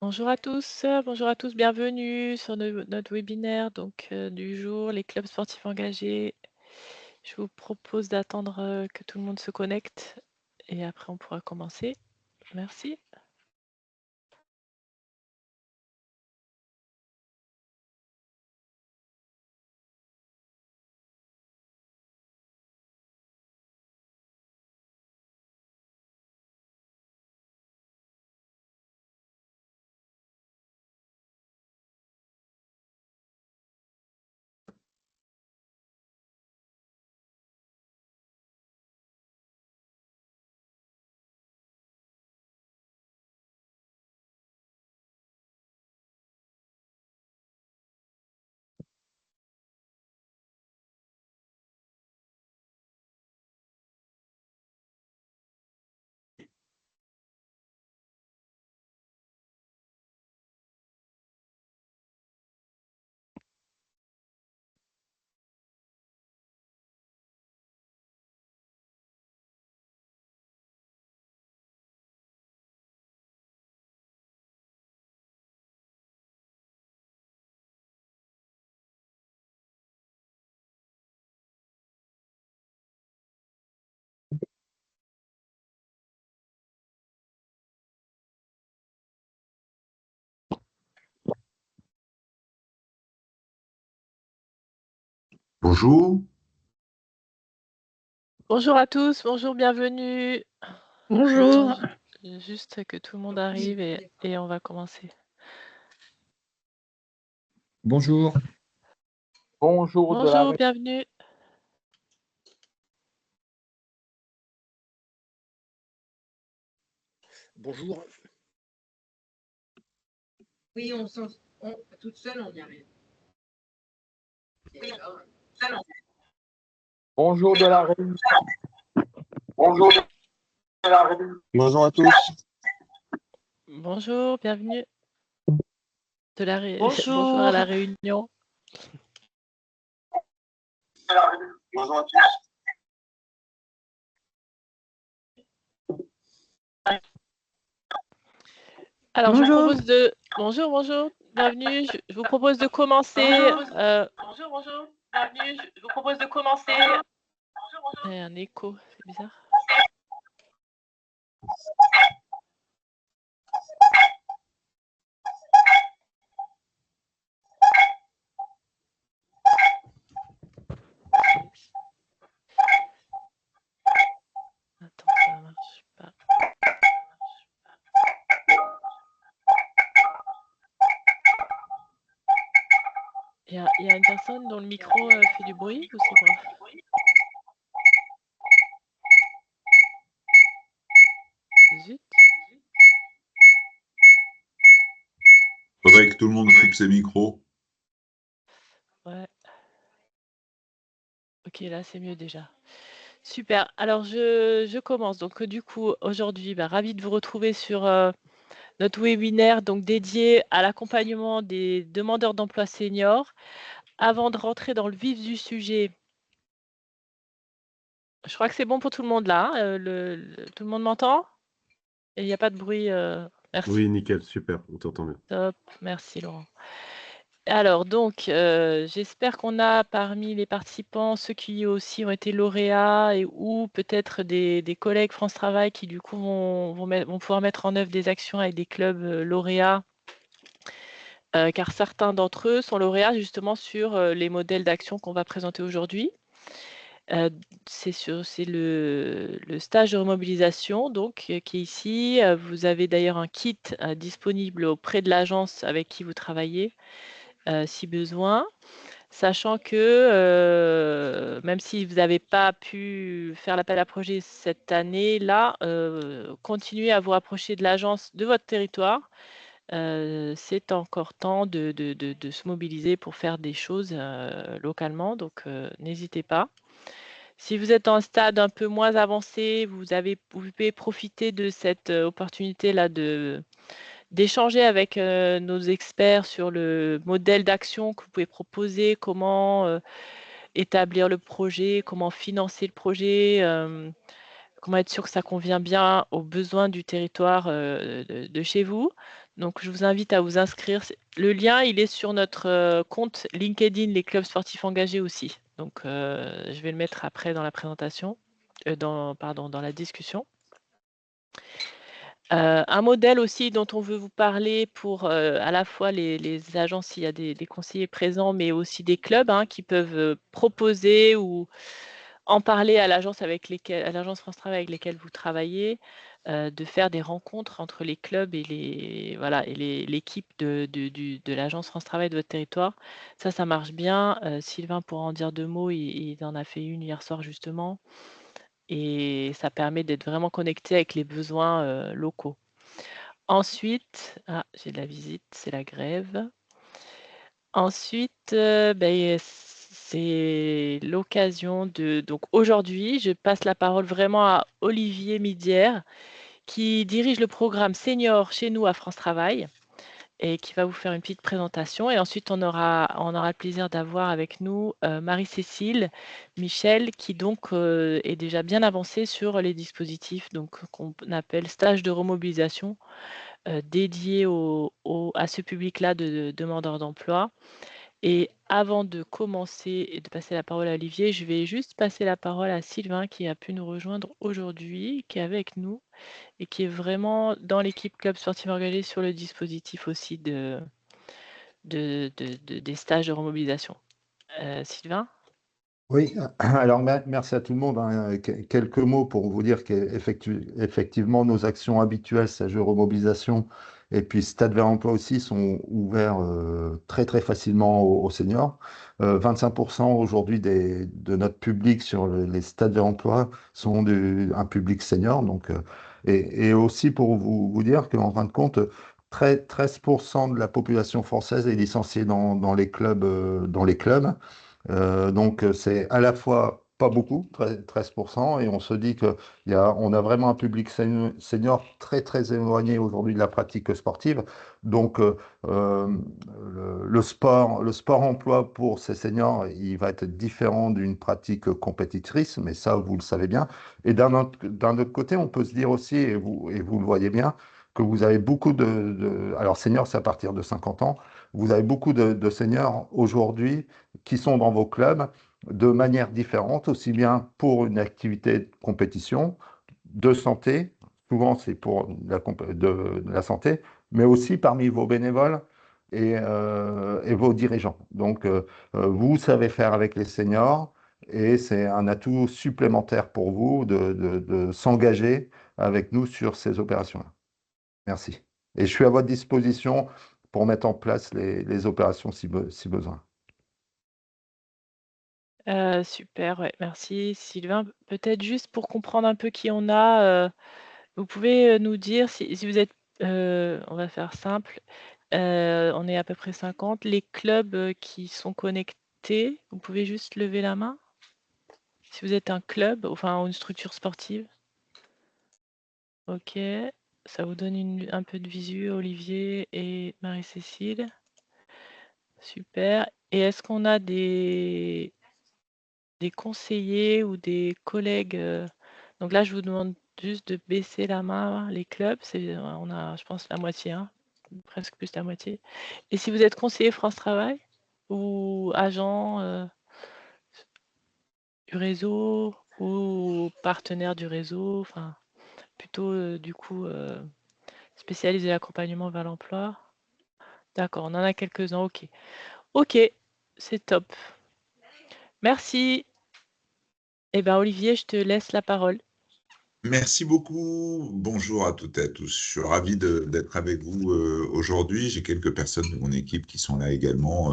Bonjour à tous, bienvenue sur notre webinaire du jour, les clubs sportifs engagés. Je vous propose d'attendre que tout le monde se connecte et après on pourra commencer. Merci. Bonjour. Bonjour à tous, bonjour, bienvenue. Bonjour. J'attends juste que tout le monde arrive et on va commencer. Bonjour. Bonjour, bienvenue. Bonjour. Oui, toute seule, on y arrive. Bonjour de la Réunion. Bonjour à tous. Bonjour, bienvenue. Bonjour. Bonjour à la Réunion. Bonjour à tous. Alors, Bonjour. je vous propose de... Bonjour, bienvenue. Je vous propose de commencer. Bonjour, bienvenue. Je vous propose de commencer. Il y a un écho, c'est bizarre. Attends, ça marche pas. Il y a une personne dont le micro fait du bruit ou c'est quoi? Zut. Faudrait que tout le monde coupe ses micros. Ouais. Ok, là c'est mieux déjà. Super. Alors je commence. Donc du coup aujourd'hui, ravi de vous retrouver sur notre webinaire donc dédié à l'accompagnement des demandeurs d'emploi seniors. Avant de rentrer dans le vif du sujet, je crois que c'est bon pour tout le monde là. Hein, tout le monde m'entend? Et il n'y a pas de bruit. Merci. Oui, nickel, super, on t'entend bien. Top, merci Laurent. Alors donc, j'espère qu'on a parmi les participants ceux qui aussi ont été lauréats ou peut-être des collègues France Travail qui du coup vont pouvoir mettre en œuvre des actions avec des clubs lauréats, car certains d'entre eux sont lauréats justement sur les modèles d'action qu'on va présenter aujourd'hui. C'est le stage de remobilisation donc qui est ici. Vous avez d'ailleurs un kit disponible auprès de l'agence avec qui vous travaillez si besoin. Sachant que même si vous n'avez pas pu faire l'appel à projet cette année-là, continuez à vous rapprocher de l'agence de votre territoire. C'est encore temps de se mobiliser pour faire des choses localement, donc n'hésitez pas. Si vous êtes en stade un peu moins avancé, vous pouvez profiter de cette opportunité-là d'échanger avec nos experts sur le modèle d'action que vous pouvez proposer, comment établir le projet, comment financer le projet, comment être sûr que ça convient bien aux besoins du territoire de chez vous. Donc, je vous invite à vous inscrire. Le lien, il est sur notre compte LinkedIn, les clubs sportifs engagés aussi. Donc, je vais le mettre après dans la présentation, dans la discussion. Un modèle aussi dont on veut vous parler pour à la fois les agences, s'il y a des conseillers présents, mais aussi des clubs qui peuvent proposer ou en parler à l'agence France Travail avec lesquelles vous travaillez, de faire des rencontres entre les clubs et l'équipe de l'agence France Travail de votre territoire. Ça marche bien. Sylvain pourra en dire 2 mots, il en a fait une hier soir justement et ça permet d'être vraiment connecté avec les besoins locaux. Ensuite, j'ai de la visite, c'est la grève. Ensuite, c'est l'occasion donc aujourd'hui, je passe la parole vraiment à Olivier Midière, qui dirige le programme senior chez nous à France Travail et qui va vous faire une petite présentation. Et ensuite, on aura le plaisir d'avoir avec nous Marie-Cécile Michel, qui donc est déjà bien avancée sur les dispositifs qu'on appelle stage de remobilisation dédié à ce public-là de demandeurs d'emploi. Et avant de commencer et de passer la parole à Olivier, je vais juste passer la parole à Sylvain qui a pu nous rejoindre aujourd'hui, qui est avec nous et qui est vraiment dans l'équipe Club Sportif Engagé sur le dispositif aussi des stages de remobilisation. Sylvain? Oui, alors merci à tout le monde, hein. Quelques mots pour vous dire qu'effectivement, nos actions habituelles, stage de remobilisation et puis Stade vers emploi aussi, sont ouverts très très facilement aux seniors. 25% aujourd'hui de notre public sur les stades vers emploi sont un public senior. Donc, et aussi pour vous dire qu'en fin de compte, 13% de la population française est licenciée dans les clubs, donc, c'est à la fois pas beaucoup, 13%, et on se dit on a vraiment un public senior très, très éloigné aujourd'hui de la pratique sportive. Donc, le sport-emploi pour ces seniors, il va être différent d'une pratique compétitrice, mais ça, vous le savez bien. Et d'un autre côté, on peut se dire aussi, et vous le voyez bien, que vous avez beaucoup alors, seniors, c'est à partir de 50 ans, vous avez beaucoup de seniors aujourd'hui qui sont dans vos clubs de manière différente, aussi bien pour une activité de compétition, de santé, souvent c'est pour de la santé, mais aussi parmi vos bénévoles et vos dirigeants. Donc, vous savez faire avec les seniors et c'est un atout supplémentaire pour vous de s'engager avec nous sur ces opérations-là. Merci. Et je suis à votre disposition pour mettre en place les opérations si besoin. Super, ouais, merci Sylvain. Peut-être juste pour comprendre un peu qui on a, vous pouvez nous dire si vous êtes, on va faire simple, on est à peu près 50, les clubs qui sont connectés, vous pouvez juste lever la main? Si vous êtes un club, enfin une structure sportive. Ok, ça vous donne un peu de visu, Olivier et Marie-Cécile. Super. Et est-ce qu'on a des conseillers ou des collègues donc là, je vous demande juste de baisser la main, les clubs. On a, je pense, la moitié, presque plus la moitié. Et si vous êtes conseiller France Travail ou agent du réseau ou partenaire du réseau, enfin, plutôt du coup spécialiste de l'accompagnement vers l'emploi. D'accord, on en a quelques-uns, ok. Ok, c'est top. Merci. Eh bien, Olivier, je te laisse la parole. Merci beaucoup. Bonjour à toutes et à tous. Je suis ravi d'être avec vous aujourd'hui. J'ai quelques personnes de mon équipe qui sont là également.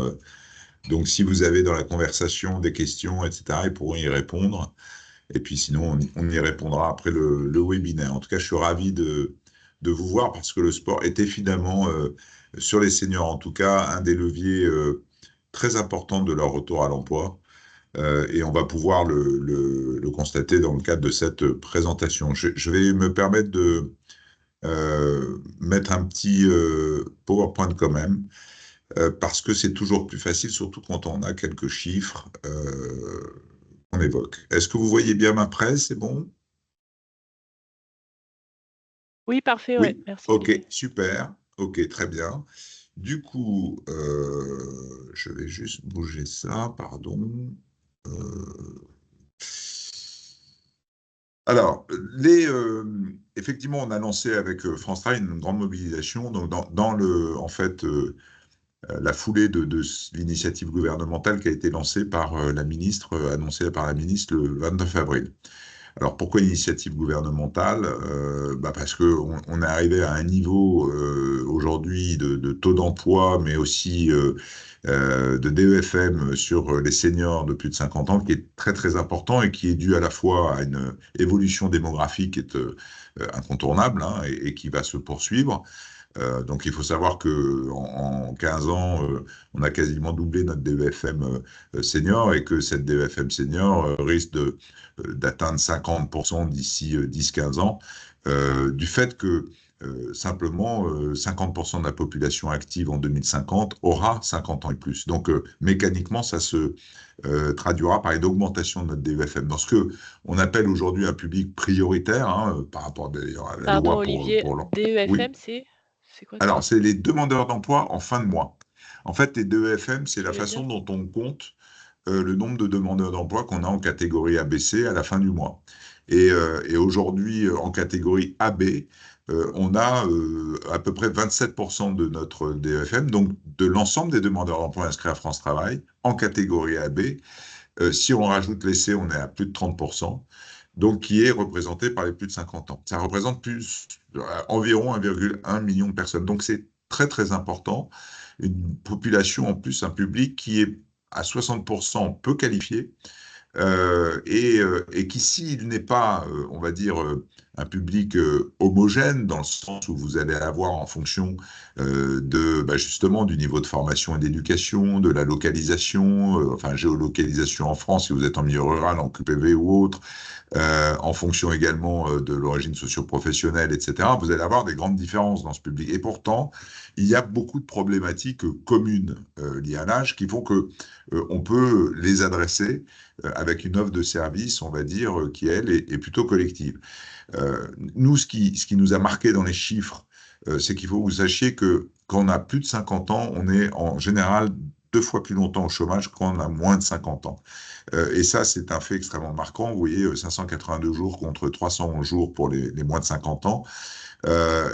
Donc, si vous avez dans la conversation des questions, etc., ils pourront y répondre. Et puis, sinon, on y répondra après le webinaire. En tout cas, je suis ravi de vous voir parce que le sport est évidemment, sur les seniors en tout cas, un des leviers très importants de leur retour à l'emploi. Et on va pouvoir le constater dans le cadre de cette présentation. Je vais me permettre de mettre un petit PowerPoint quand même, parce que c'est toujours plus facile, surtout quand on a quelques chiffres qu'on évoque. Est-ce que vous voyez bien ma presse? C'est bon? Oui, parfait, ouais, Oui, merci ok, Olivier. super. Ok, très bien. Du coup, je vais juste bouger ça, pardon. Euh, Alors, effectivement, on a lancé avec France Travail une grande mobilisation. Donc, en fait, la foulée de l'initiative gouvernementale qui a été lancée par la ministre, annoncée par la ministre le 29 avril. Alors pourquoi initiative gouvernementale? Parce qu'on est arrivé à un niveau aujourd'hui de taux d'emploi, mais aussi de DEFM sur les seniors de plus de 50 ans, qui est très très important et qui est dû à la fois à une évolution démographique qui est incontournable, hein, et qui va se poursuivre. Donc il faut savoir que en 15 ans, on a quasiment doublé notre DEFM senior et que cette DEFM senior risque d'atteindre 50% d'ici 10-15 ans, du fait que simplement 50% de la population active en 2050 aura 50 ans et plus. Donc mécaniquement, ça se traduira par une augmentation de notre DEFM. Dans ce que on appelle aujourd'hui un public prioritaire, hein, par rapport d'ailleurs à la Pardon, loi Olivier, pour l'emploi. Oui. DEFM, c'est quoi ça? Alors, c'est les demandeurs d'emploi en fin de mois. En fait, les DEFM, c'est Tu la veux dire? façon dont on compte le nombre de demandeurs d'emploi qu'on a en catégorie ABC à la fin du mois. Et aujourd'hui, en catégorie AB, on a à peu près 27% de notre DEFM, donc de l'ensemble des demandeurs d'emploi inscrits à France Travail, en catégorie AB. Si on rajoute les C, on est à plus de 30%, donc qui est représenté par les plus de 50 ans. Ça représente environ 1,1 million de personnes. Donc c'est très très important. Une population en plus, un public qui est à 60% peu qualifié, et qui, s'il n'est pas, on va dire, un public homogène, dans le sens où vous allez avoir en fonction justement du niveau de formation et d'éducation, de la localisation, enfin géolocalisation en France, si vous êtes en milieu rural, en QPV ou autre, en fonction également de l'origine socio-professionnelle, etc., vous allez avoir des grandes différences dans ce public. Et pourtant, il y a beaucoup de problématiques communes liées à l'âge qui font que on peut les adresser avec une offre de service, on va dire, qui, elle, est plutôt collective. Nous, ce qui nous a marqué dans les chiffres, c'est qu'il faut que vous sachiez que quand on a plus de 50 ans, on est en général 2 fois plus longtemps au chômage quand on a moins de 50 ans. Et ça, c'est un fait extrêmement marquant. Vous voyez, 582 jours contre 311 jours pour les moins de 50 ans.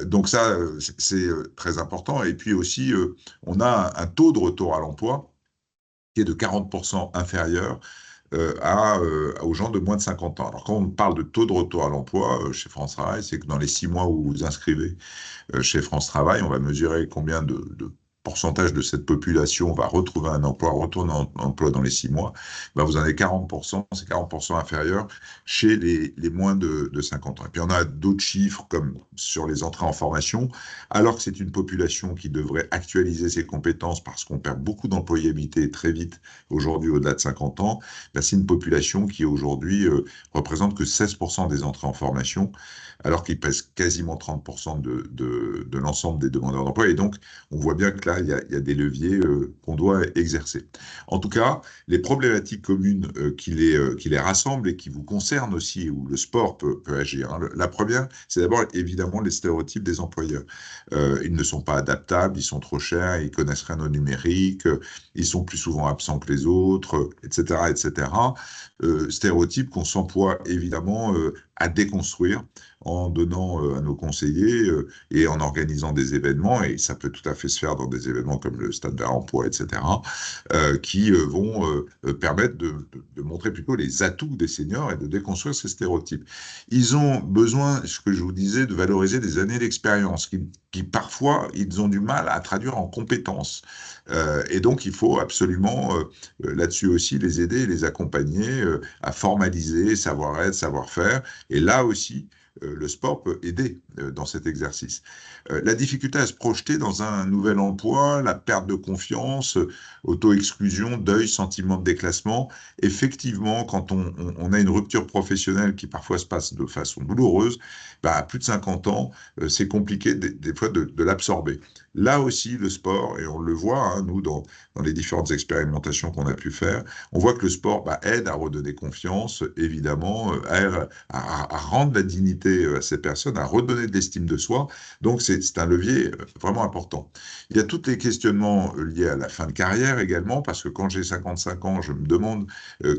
Donc ça, c'est très important. Et puis aussi, on a un taux de retour à l'emploi qui est de 40% inférieur aux gens de moins de 50 ans. Alors quand on parle de taux de retour à l'emploi chez France Travail, c'est que dans les 6 mois où vous vous inscrivez chez France Travail, on va mesurer combien de pourcentage de cette population va retrouver un emploi, retourner en emploi dans les 6 mois. Ben vous en avez 40%, c'est 40% inférieur chez les moins de 50 ans. Et puis on a d'autres chiffres comme sur les entrées en formation, alors que c'est une population qui devrait actualiser ses compétences parce qu'on perd beaucoup d'employabilité très vite aujourd'hui au-delà de 50 ans, ben c'est une population qui aujourd'hui représente que 16% des entrées en formation, alors qu'il pèse quasiment 30% de l'ensemble des demandeurs d'emploi. Et donc, on voit bien que là, il y a des leviers qu'on doit exercer. En tout cas, les problématiques communes qui les rassemblent et qui vous concernent aussi, où le sport peut agir. Hein. La première, c'est d'abord évidemment les stéréotypes des employeurs. Ils ne sont pas adaptables, ils sont trop chers, ils connaissent rien au numérique, ils sont plus souvent absents que les autres, etc., etc. Stéréotypes qu'on s'emploie évidemment à déconstruire en donnant à nos conseillers et en organisant des événements, et ça peut tout à fait se faire dans des événements comme le Stade de l'Emploi, etc., qui vont permettre de montrer plutôt les atouts des seniors et de déconstruire ces stéréotypes. Ils ont besoin, ce que je vous disais, de valoriser des années d'expérience qui parfois, ils ont du mal à traduire en compétences. Et donc, il faut absolument, là-dessus aussi, les aider et les accompagner à formaliser savoir-être, savoir-faire. Et là aussi, le sport peut aider dans cet exercice. La difficulté à se projeter dans un nouvel emploi, la perte de confiance, auto-exclusion, deuil, sentiment de déclassement. Effectivement, quand on a une rupture professionnelle qui parfois se passe de façon douloureuse, à plus de 50 ans, c'est compliqué des fois de l'absorber. Là aussi, le sport, et on le voit, hein, nous, dans les différentes expérimentations qu'on a pu faire, on voit que le sport aide à redonner confiance, évidemment, à rendre la dignité inciter à ces personnes à redonner de l'estime de soi. Donc, c'est un levier vraiment important. Il y a tous les questionnements liés à la fin de carrière également, parce que quand j'ai 55 ans, je me demande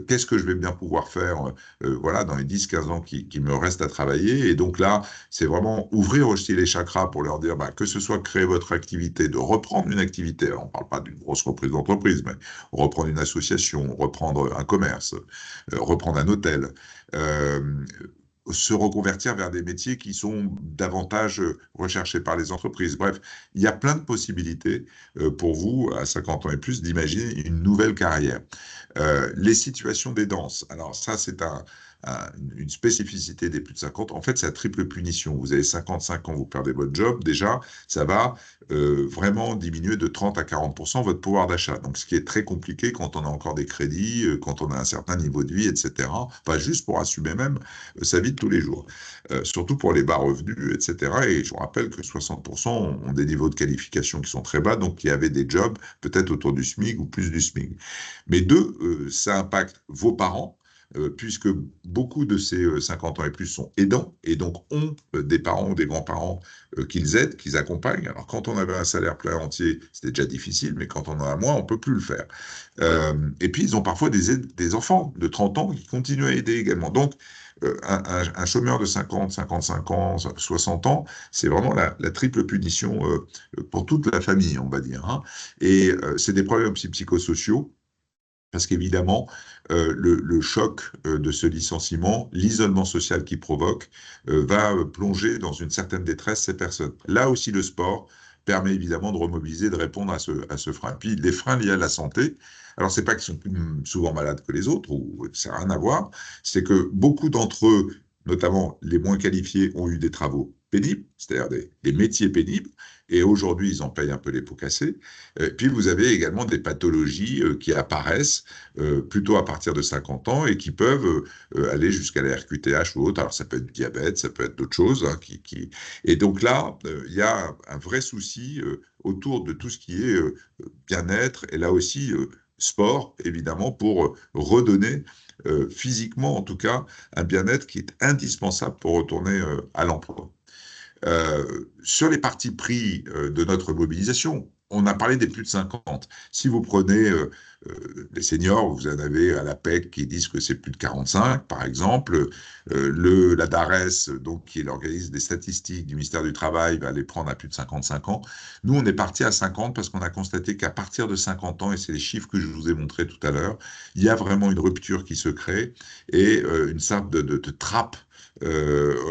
qu'est-ce que je vais bien pouvoir faire voilà, dans les 10-15 ans qui me restent à travailler. Et donc là, c'est vraiment ouvrir aussi les chakras pour leur dire que ce soit créer votre activité, de reprendre une activité. Alors, on ne parle pas d'une grosse reprise d'entreprise, mais reprendre une association, reprendre un commerce, reprendre un hôtel, se reconvertir vers des métiers qui sont davantage recherchés par les entreprises. Bref, il y a plein de possibilités pour vous, à 50 ans et plus, d'imaginer une nouvelle carrière. Les situations d'aidance. Alors ça, c'est une spécificité des plus de 50. En fait, c'est la triple punition. Vous avez 55 ans, vous perdez votre job. Déjà, ça va vraiment diminuer de 30 à 40% votre pouvoir d'achat. Donc, ce qui est très compliqué quand on a encore des crédits, quand on a un certain niveau de vie, etc. Enfin, juste pour assumer même sa vie de tous les jours. Surtout pour les bas revenus, etc. Et je vous rappelle que 60% ont des niveaux de qualification qui sont très bas, donc il y avait des jobs peut-être autour du SMIC ou plus du SMIC. Mais deux, ça impacte vos parents, puisque beaucoup de ces 50 ans et plus sont aidants, et donc ont des parents ou des grands-parents qu'ils aident, qu'ils accompagnent. Alors quand on avait un salaire plein entier, c'était déjà difficile, mais quand on en a moins, on peut plus le faire. Et puis ils ont parfois des enfants de 30 ans qui continuent à aider également. Donc un chômeur de 50, 55 ans, 60 ans, c'est vraiment la triple punition pour toute la famille, on va dire. Hein. Et c'est des problèmes aussi psychosociaux. Parce qu'évidemment, le choc de ce licenciement, l'isolement social qu'il provoque, va plonger dans une certaine détresse ces personnes. Là aussi, le sport permet évidemment de remobiliser, de répondre à ce frein. Puis les freins liés à la santé, alors c'est pas qu'ils sont plus souvent malades que les autres, ou ça n'a rien à voir, c'est que beaucoup d'entre eux, notamment les moins qualifiés, ont eu des travaux pénibles, c'est-à-dire des métiers pénibles, et aujourd'hui, ils en payent un peu les pots cassés. Puis vous avez également des pathologies qui apparaissent plutôt à partir de 50 ans et qui peuvent aller jusqu'à la RQTH ou autre. Alors ça peut être diabète, ça peut être d'autres choses. Hein, Et donc là, il y a un vrai souci autour de tout ce qui est bien-être et là aussi sport, évidemment, pour redonner physiquement, en tout cas, un bien-être qui est indispensable pour retourner à l'emploi. Sur les partis pris de notre mobilisation, on a parlé des plus de 50. Si vous prenez les seniors, vous en avez à l'APEC qui disent que c'est plus de 45, par exemple. La DARES, donc, qui est l'organisme des statistiques du ministère du Travail, va les prendre à plus de 55 ans. Nous, on est parti à 50 parce qu'on a constaté qu'à partir de 50 ans, et c'est les chiffres que je vous ai montrés tout à l'heure, il y a vraiment une rupture qui se crée et une sorte de trappe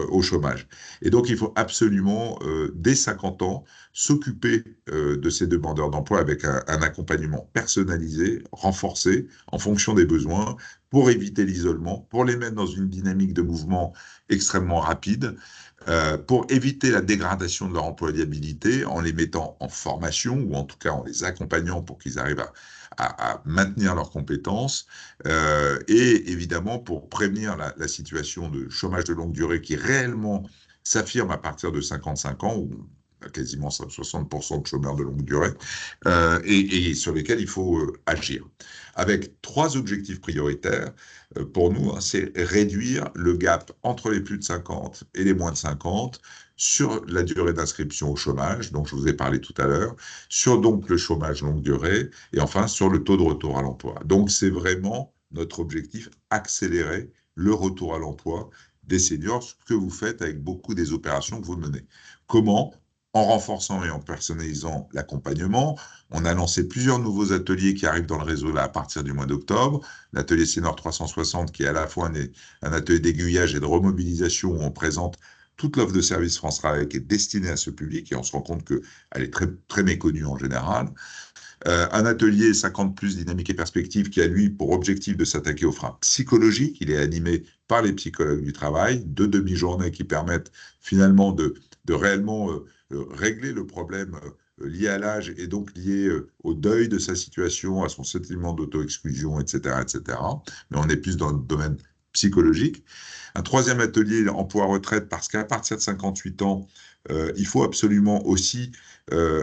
au chômage. Et donc, il faut absolument, dès 50 ans, s'occuper de ces demandeurs d'emploi avec un accompagnement personnalisé, renforcé, en fonction des besoins, pour éviter l'isolement, pour les mettre dans une dynamique de mouvement extrêmement rapide, pour éviter la dégradation de leur employabilité en les mettant en formation, ou en tout cas en les accompagnant pour qu'ils arrivent à maintenir leurs compétences, et évidemment pour prévenir la situation de chômage de longue durée qui réellement s'affirme à partir de 55 ans, où on a quasiment 60% de chômeurs de longue durée, et sur lesquels il faut agir. Avec 3 objectifs prioritaires pour nous, hein, c'est réduire le gap entre les plus de 50 et les moins de 50 sur la durée d'inscription au chômage, dont je vous ai parlé tout à l'heure, sur donc le chômage longue durée, et enfin sur le taux de retour à l'emploi. Donc c'est vraiment notre objectif, accélérer le retour à l'emploi des seniors, ce que vous faites avec beaucoup des opérations que vous menez. Comment ? En renforçant et en personnalisant l'accompagnement. On a lancé plusieurs nouveaux ateliers qui arrivent dans le réseau là, à partir du mois d'octobre. L'atelier Senior 360 qui est à la fois un atelier d'aiguillage et de remobilisation où on présente toute l'offre de services France Travail qui est destinée à ce public et on se rend compte qu'elle est très, très méconnue en général. Un atelier 50 plus dynamique et perspective qui a lui pour objectif de s'attaquer aux freins psychologiques. Il est animé par les psychologues du travail, 2 demi-journées qui permettent finalement de réellement régler le problème lié à l'âge et donc lié au deuil de sa situation, à son sentiment d'auto-exclusion, etc., etc. Mais on est plus dans le domaine psychologique. Un troisième atelier, emploi-retraite, parce qu'à partir de 58 ans, il faut absolument aussi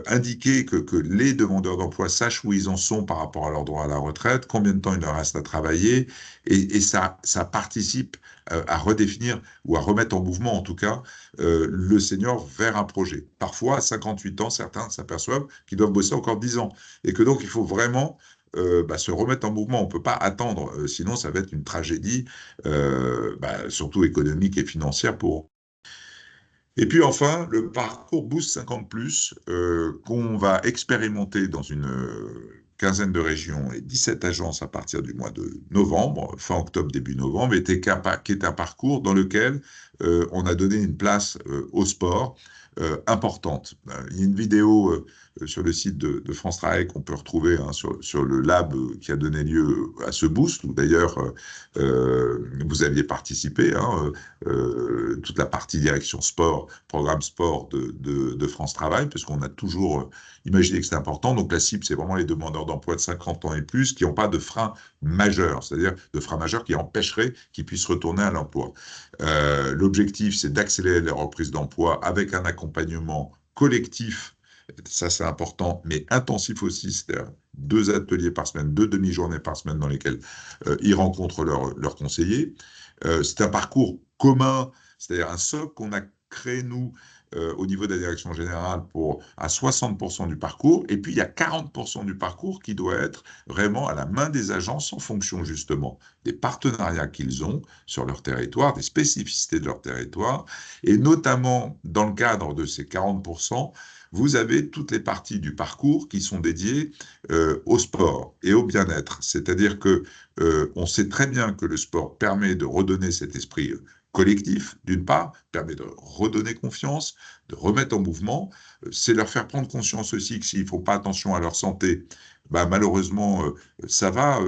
indiquer que les demandeurs d'emploi sachent où ils en sont par rapport à leur droit à la retraite, combien de temps il leur reste à travailler, et ça participe à redéfinir ou à remettre en mouvement, en tout cas, le senior vers un projet. Parfois, à 58 ans, certains s'aperçoivent qu'ils doivent bosser encore 10 ans, et que donc il faut vraiment se remettre en mouvement. On ne peut pas attendre, sinon ça va être une tragédie, surtout économique et financière pour eux. Et puis enfin, le parcours Boost 50+, qu'on va expérimenter dans une quinzaine de régions et 17 agences à partir du mois de novembre, fin octobre, début novembre, qui est un parcours dans lequel on a donné une place au sport importante. Il y a une vidéo sur le site de France Travail qu'on peut retrouver sur le lab qui a donné lieu à ce boost, où d'ailleurs vous aviez participé, toute la partie direction sport, programme sport de France Travail, parce qu'on a toujours imaginé que c'était important. Donc la cible, c'est vraiment les demandeurs d'emploi de 50 ans et plus qui n'ont pas de frein majeur, c'est-à-dire de frein majeur qui empêcherait qu'ils puissent retourner à l'emploi. L'objectif, c'est d'accélérer les reprises d'emploi avec un accompagnement collectif, ça c'est important, mais intensif aussi, c'est-à-dire 2 ateliers par semaine, 2 demi-journées par semaine dans lesquelles ils rencontrent leurs conseillers. C'est un parcours commun, c'est-à-dire un socle qu'on a créé, nous, au niveau de la direction générale à 60% du parcours, et puis il y a 40% du parcours qui doit être vraiment à la main des agences en fonction justement des partenariats qu'ils ont sur leur territoire, des spécificités de leur territoire, et notamment dans le cadre de ces 40%, vous avez toutes les parties du parcours qui sont dédiées au sport et au bien-être. C'est-à-dire que on sait très bien que le sport permet de redonner cet esprit collectif, d'une part, permet de redonner confiance, de remettre en mouvement. C'est leur faire prendre conscience aussi que s'ils ne font pas attention à leur santé, malheureusement, ça va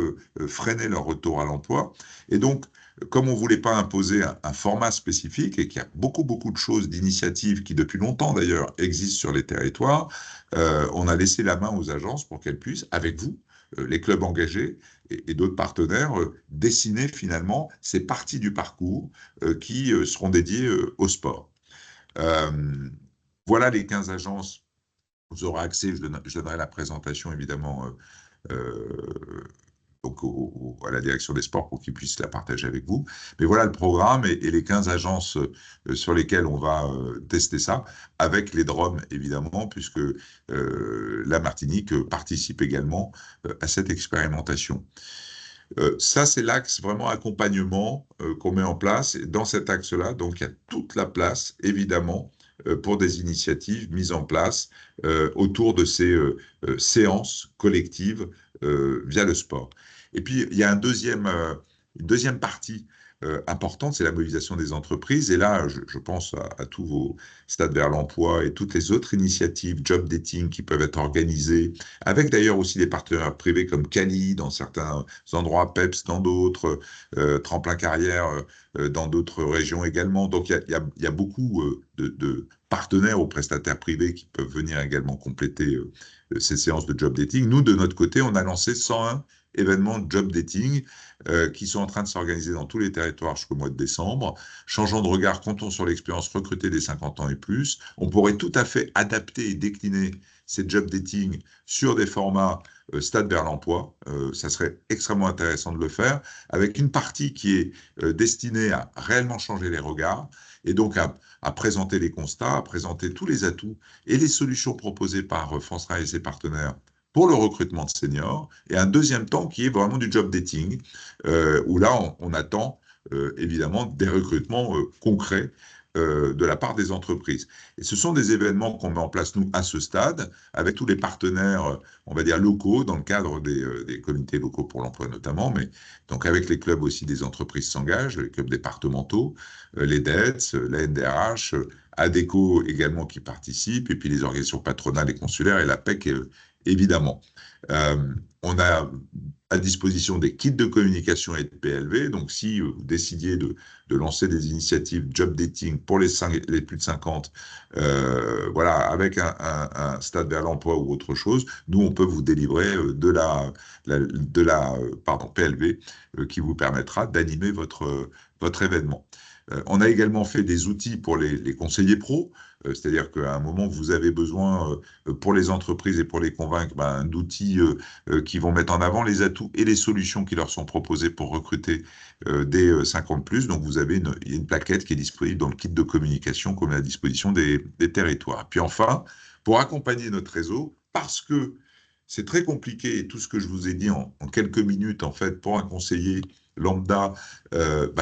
freiner leur retour à l'emploi. Et donc, comme on ne voulait pas imposer un format spécifique et qu'il y a beaucoup de choses, d'initiatives qui depuis longtemps d'ailleurs existent sur les territoires, on a laissé la main aux agences pour qu'elles puissent, avec vous, les clubs engagés et d'autres partenaires, dessiner finalement ces parties du parcours qui seront dédiées au sport. Voilà les 15 agences. Vous aurez accès, je donnerai la présentation évidemment donc à la direction des sports pour qu'ils puissent la partager avec vous. Mais voilà le programme et les 15 agences sur lesquelles on va tester ça, avec les DROM évidemment, puisque la Martinique participe également à cette expérimentation. Ça, c'est l'axe vraiment accompagnement qu'on met en place. Et dans cet axe-là, donc, il y a toute la place, évidemment, pour des initiatives mises en place autour de ces séances collectives via le sport. Et puis, il y a une deuxième partie importante, c'est la mobilisation des entreprises. Et là, je pense à tous vos stades vers l'emploi et toutes les autres initiatives, job dating qui peuvent être organisées, avec d'ailleurs aussi des partenaires privés comme Cali dans certains endroits, PEPS dans d'autres, Tremplin Carrière dans d'autres régions également. Donc, il y a beaucoup de partenaires ou prestataires privés qui peuvent venir également compléter ces séances de job dating. Nous, de notre côté, on a lancé 101 événements de job dating qui sont en train de s'organiser dans tous les territoires jusqu'au mois de décembre. Changeant de regard, comptons sur l'expérience recrutée des 50 ans et plus. On pourrait tout à fait adapter et décliner ces job dating sur des formats stade vers l'emploi. Ça serait extrêmement intéressant de le faire, avec une partie qui est destinée à réellement changer les regards, et donc à présenter les constats, à présenter tous les atouts et les solutions proposées par France Travail et ses partenaires pour le recrutement de seniors, et un deuxième temps qui est vraiment du job dating, où là, on attend évidemment des recrutements concrets de la part des entreprises. Et ce sont des événements qu'on met en place, nous, à ce stade, avec tous les partenaires, on va dire, locaux, dans le cadre des comités locaux pour l'emploi notamment, mais donc avec les clubs aussi des entreprises s'engagent, les clubs départementaux, les DETS, la NDRH, ADECO également qui participent, et puis les organisations patronales et consulaires, et la PEC évidemment. On a à disposition des kits de communication et de PLV. Donc, si vous décidiez de lancer des initiatives job dating pour les plus de 50, voilà, avec un stade vers l'emploi ou autre chose, nous, on peut vous délivrer de la PLV qui vous permettra d'animer votre événement. On a également fait des outils pour les conseillers pros, c'est-à-dire qu'à un moment, vous avez besoin, pour les entreprises et pour les convaincre, d'outils qui vont mettre en avant les atouts et les solutions qui leur sont proposées pour recruter des 50+. Donc, vous avez il y a une plaquette qui est disponible dans le kit de communication qu'on met à disposition des territoires. Puis enfin, pour accompagner notre réseau, parce que c'est très compliqué, et tout ce que je vous ai dit en quelques minutes, en fait, pour un conseiller lambda,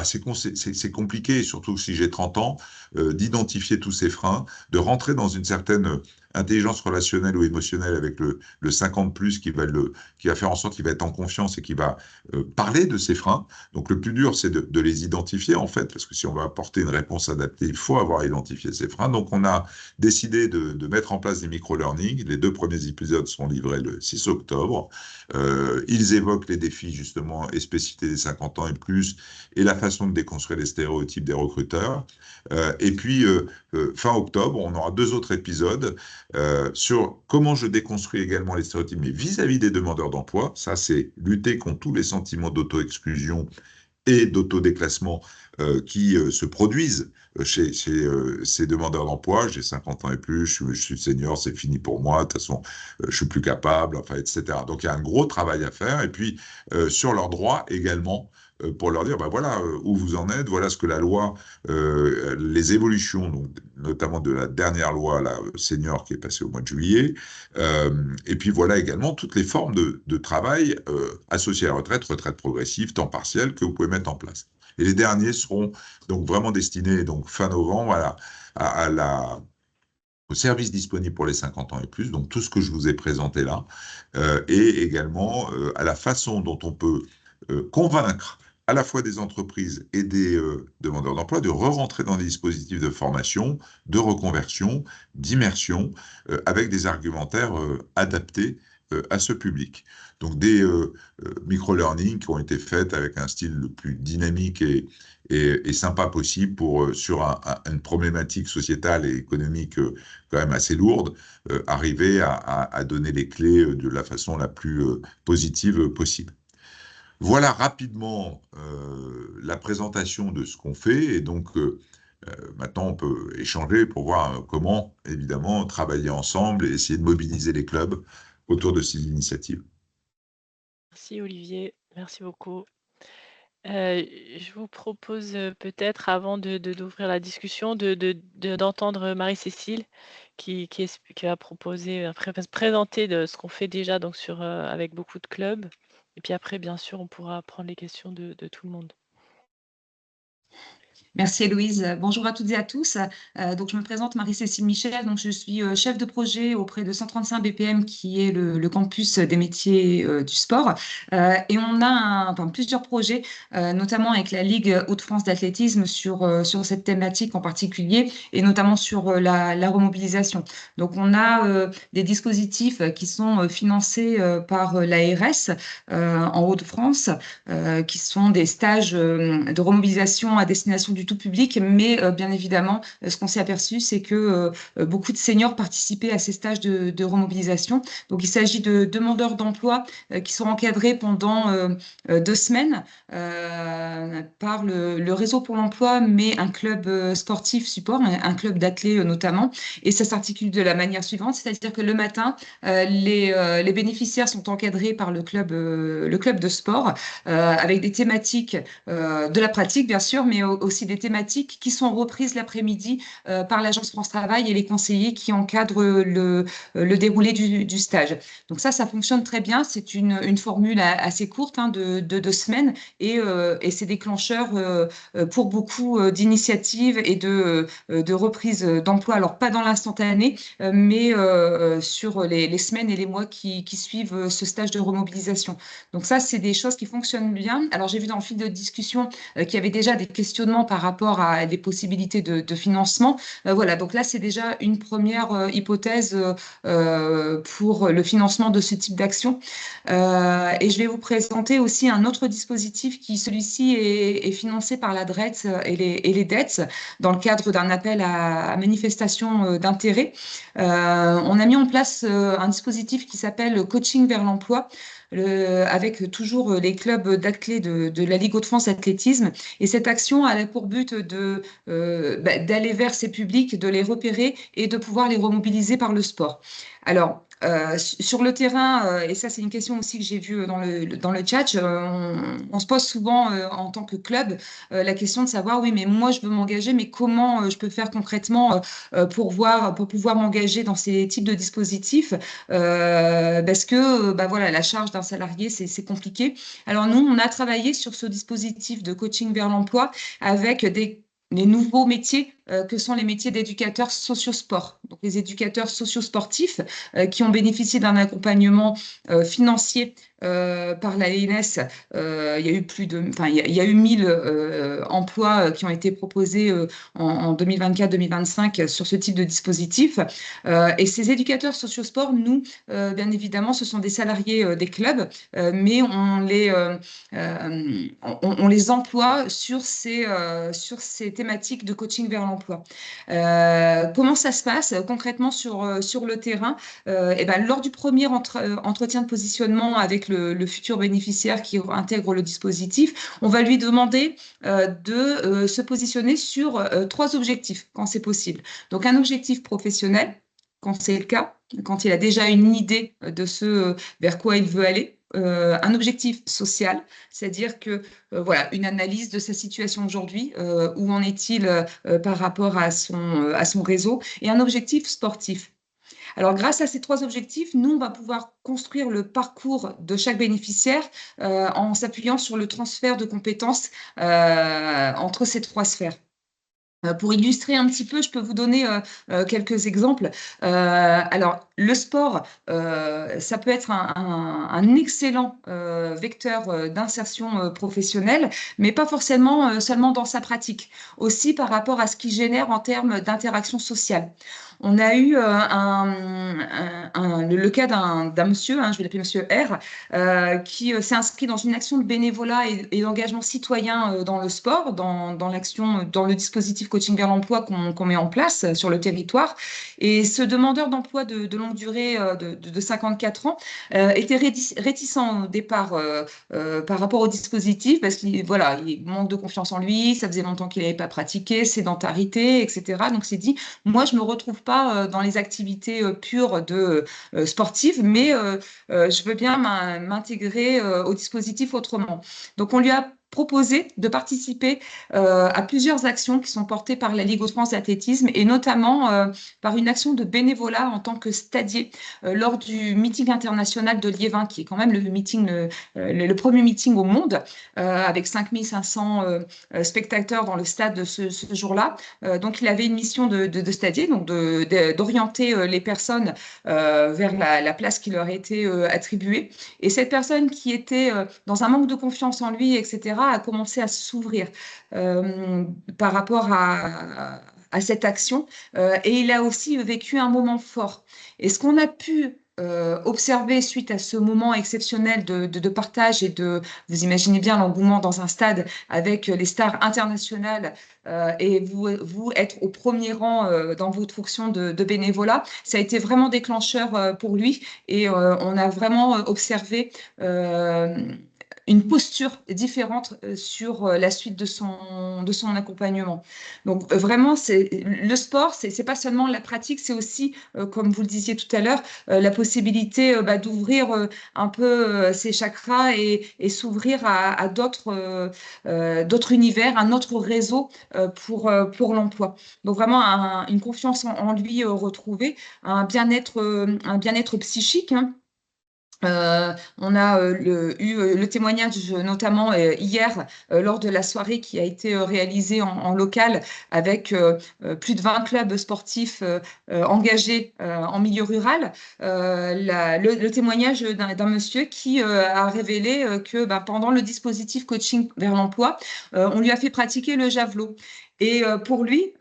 c'est compliqué, surtout si j'ai 30 ans, d'identifier tous ces freins, de rentrer dans une certaine intelligence relationnelle ou émotionnelle avec le 50+ qui va faire en sorte qu'il va être en confiance et qui va parler de ces freins. Donc le plus dur, c'est de les identifier, en fait, parce que si on va apporter une réponse adaptée, il faut avoir identifié ces freins. Donc on a décidé de mettre en place des micro-learning. Les 2 premiers épisodes sont livrés le 6 octobre. Ils évoquent les défis, justement, et spécificités des 50 ans et plus, et la façon de déconstruire les stéréotypes des recruteurs. Et puis, fin octobre, on aura 2 autres épisodes sur comment je déconstruis également les stéréotypes, mais vis-à-vis des demandeurs d'emploi. Ça, c'est lutter contre tous les sentiments d'auto-exclusion et d'autodéclassement qui se produisent chez ces demandeurs d'emploi. J'ai 50 ans et plus, je suis senior, c'est fini pour moi, de toute façon, je suis plus capable, enfin, etc. Donc, il y a un gros travail à faire. Et puis, sur leurs droits également, pour leur dire, voilà où vous en êtes, voilà ce que la loi, les évolutions, donc, notamment de la dernière loi, la senior, qui est passée au mois de juillet, et puis voilà également toutes les formes de travail associées à la retraite progressive, temps partiel, que vous pouvez mettre en place. Et les derniers seront donc vraiment destinés, donc fin novembre, au service disponible pour les 50 ans et plus, donc tout ce que je vous ai présenté là, et également à la façon dont on peut convaincre à la fois des entreprises et des demandeurs d'emploi de re-rentrer dans des dispositifs de formation, de reconversion, d'immersion, avec des argumentaires adaptés à ce public. Donc des micro-learning qui ont été faits avec un style le plus dynamique et sympa possible pour, sur une problématique sociétale et économique quand même assez lourde, arriver à donner les clés de la façon la plus positive possible. Voilà rapidement la présentation de ce qu'on fait, et donc maintenant on peut échanger pour voir comment, évidemment, travailler ensemble et essayer de mobiliser les clubs autour de ces initiatives. Merci Olivier, merci beaucoup. Je vous propose peut-être, avant d'ouvrir la discussion, d'entendre Marie-Cécile qui va proposer, présenter ce qu'on fait déjà donc avec beaucoup de clubs. Et puis après, bien sûr, on pourra prendre les questions de tout le monde. Merci Héloïse. Bonjour à toutes et à tous. Donc je me présente Marie-Cécile Michel. Donc je suis chef de projet auprès de 135 BPM, qui est le campus des métiers du sport. Et on a plusieurs projets, notamment avec la Ligue Hauts-de-France d'athlétisme sur cette thématique en particulier, et notamment sur la remobilisation. Donc on a des dispositifs qui sont financés par l'ARS en Hauts-de-France, qui sont des stages de remobilisation à destination du tout public, mais bien évidemment, ce qu'on s'est aperçu, c'est que beaucoup de seniors participaient à ces stages de remobilisation. Donc, il s'agit de demandeurs d'emploi qui sont encadrés pendant 2 semaines par le réseau pour l'emploi, mais un club sportif support, un club d'athlètes notamment. Et ça s'articule de la manière suivante, c'est-à-dire que le matin, les bénéficiaires sont encadrés par le club de sport, avec des thématiques de la pratique, bien sûr, mais aussi des thématiques qui sont reprises l'après-midi par l'Agence France Travail et les conseillers qui encadrent le déroulé du stage. Donc ça fonctionne très bien. C'est une formule assez courte, de 2 semaines, et c'est déclencheur pour beaucoup d'initiatives et de reprises d'emploi. Alors, pas dans l'instantané, mais sur les semaines et les mois qui suivent ce stage de remobilisation. Donc ça, c'est des choses qui fonctionnent bien. Alors, j'ai vu dans le fil de discussion qu'il y avait déjà des questionnements par par rapport à des possibilités de financement. Voilà, donc là, c'est déjà une première hypothèse pour le financement de ce type d'action. Et je vais vous présenter aussi un autre dispositif qui, celui-ci, est financé par la DREETS et les DETS dans le cadre d'un appel à manifestation d'intérêt. On a mis en place un dispositif qui s'appelle Coaching vers l'emploi, avec toujours les clubs d'athlètes de la Ligue Hauts-de-France Athlétisme. Et cette action a pour but d'aller vers ces publics, de les repérer et de pouvoir les remobiliser par le sport. Alors, sur le terrain, et ça c'est une question aussi que j'ai vue dans le chat, on se pose souvent en tant que club la question de savoir, oui, mais moi je veux m'engager, mais comment je peux faire concrètement pour pouvoir m'engager dans ces types de dispositifs, parce que voilà, la charge d'un salarié, c'est compliqué. Alors nous, on a travaillé sur ce dispositif de coaching vers l'emploi avec les nouveaux métiers que sont les métiers d'éducateurs socio-sport. Donc, les éducateurs socio-sportifs qui ont bénéficié d'un accompagnement financier par la l'ANS. Il y a eu il y a eu 1000 emplois qui ont été proposés en 2024-2025 sur ce type de dispositif. Et ces éducateurs socio-sport, nous, bien évidemment, ce sont des salariés des clubs, mais on les emploie sur ces thématiques de coaching vers l'emploi. Comment ça se passe concrètement sur le terrain? Lors du premier entretien de positionnement avec le futur bénéficiaire qui intègre le dispositif, on va lui demander de se positionner sur 3 objectifs quand c'est possible. Donc un objectif professionnel, quand c'est le cas, quand il a déjà une idée de ce vers quoi il veut aller. Un objectif social, c'est-à-dire que voilà, une analyse de sa situation aujourd'hui, où en est-il par rapport à son réseau, et un objectif sportif. Alors, grâce à ces 3 objectifs, nous, on va pouvoir construire le parcours de chaque bénéficiaire en s'appuyant sur le transfert de compétences entre ces 3 sphères. Pour illustrer un petit peu, je peux vous donner quelques exemples. Alors, le sport, ça peut être un excellent vecteur d'insertion professionnelle, mais pas forcément seulement dans sa pratique, aussi par rapport à ce qu'il génère en termes d'interaction sociale. On a eu le cas d'un monsieur, je vais l'appeler monsieur R, qui s'est inscrit dans une action de bénévolat et d'engagement citoyen dans le sport, dans le dispositif coaching vers l'emploi qu'on met en place sur le territoire. Et ce demandeur d'emploi de longue durée de 54 ans était réticent au départ par rapport au dispositif, parce qu'il manque de confiance en lui, ça faisait longtemps qu'il n'avait pas pratiqué, sédentarité, etc. Donc, il s'est dit, moi, je ne me retrouve pas dans les activités pures sportives, mais je veux bien m'intégrer au dispositif autrement. Donc, on lui a proposé de participer à plusieurs actions qui sont portées par la Ligue Hauts-de-France d'Athlétisme, et notamment par une action de bénévolat en tant que stadier lors du meeting international de Liévin, qui est quand même le premier meeting au monde, avec 5500 spectateurs dans le stade ce jour-là. Donc, il avait une mission de stadier, donc d'orienter les personnes vers la place qui leur était attribuée. Et cette personne qui était dans un manque de confiance en lui, etc., a commencé à s'ouvrir par rapport à cette action, et il a aussi vécu un moment fort. Et ce qu'on a pu observer suite à ce moment exceptionnel de partage et vous imaginez bien l'engouement dans un stade avec les stars internationales, et vous être au premier rang dans votre fonction de bénévolat, ça a été vraiment déclencheur pour lui, et on a vraiment observé une posture différente sur la suite de son accompagnement. Donc vraiment, le sport, c'est pas seulement la pratique, c'est aussi, comme vous le disiez tout à l'heure, la possibilité d'ouvrir un peu ses chakras et s'ouvrir à d'autres univers, un autre réseau pour l'emploi. Donc vraiment une confiance en lui retrouvée, un bien-être psychique, On a eu le témoignage notamment hier lors de la soirée qui a été réalisée en local avec plus de 20 clubs sportifs engagés en milieu rural. Le témoignage d'un monsieur qui a révélé que pendant le dispositif coaching vers l'emploi, on lui a fait pratiquer le javelot. Et pour lui,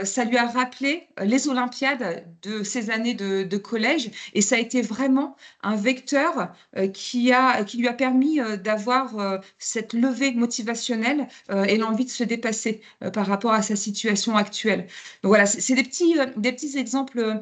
ça lui a rappelé les Olympiades de ses années de collège. Et ça a été vraiment un vecteur qui lui a permis d'avoir cette levée motivationnelle et l'envie de se dépasser par rapport à sa situation actuelle. Donc voilà, c'est des petits exemples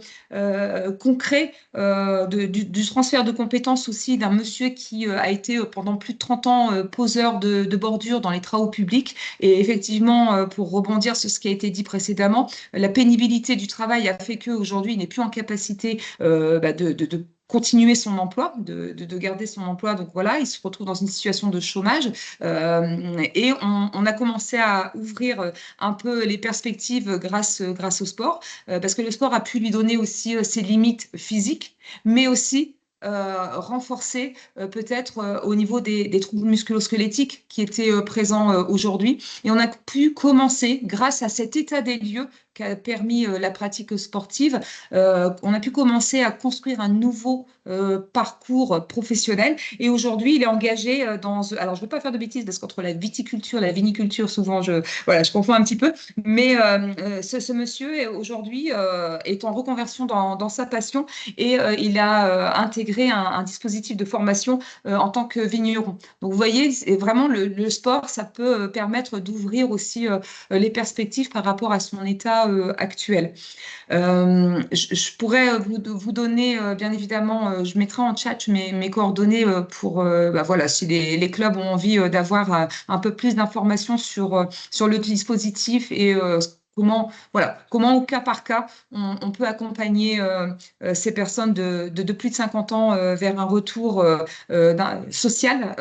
concrets du transfert de compétences aussi d'un monsieur qui a été pendant plus de 30 ans poseur de bordure dans les travaux publics. Et effectivement, pour rebondir sur ce qui a été dit précédemment, la pénibilité du travail a fait qu'aujourd'hui, il n'est plus en capacité de continuer son emploi, de garder son emploi. Donc voilà, il se retrouve dans une situation de chômage. Et on a commencé à ouvrir un peu les perspectives grâce au sport, parce que le sport a pu lui donner aussi ses limites physiques, mais aussi renforcer peut-être au niveau des troubles musculo-squelettiques qui étaient présents aujourd'hui. Et on a pu commencer, grâce à cet état des lieux qu'a permis la pratique sportive, on a pu commencer à construire un nouveau parcours professionnel. Et aujourd'hui, il est engagé dans... Alors, je ne veux pas faire de bêtises parce qu'entre la viticulture et la viniculture, souvent, je confonds un petit peu. Mais ce monsieur, aujourd'hui, est en reconversion dans sa passion et il a intégré un dispositif de formation en tant que vigneron. Donc, vous voyez, vraiment, le sport, ça peut permettre d'ouvrir aussi les perspectives par rapport à son état actuel. Je pourrais vous donner, bien évidemment, je mettrai en chat mes coordonnées pour, voilà, si les clubs ont envie d'avoir un peu plus d'informations sur le dispositif et comment au cas par cas, on peut accompagner ces personnes de plus de 50 ans vers un retour social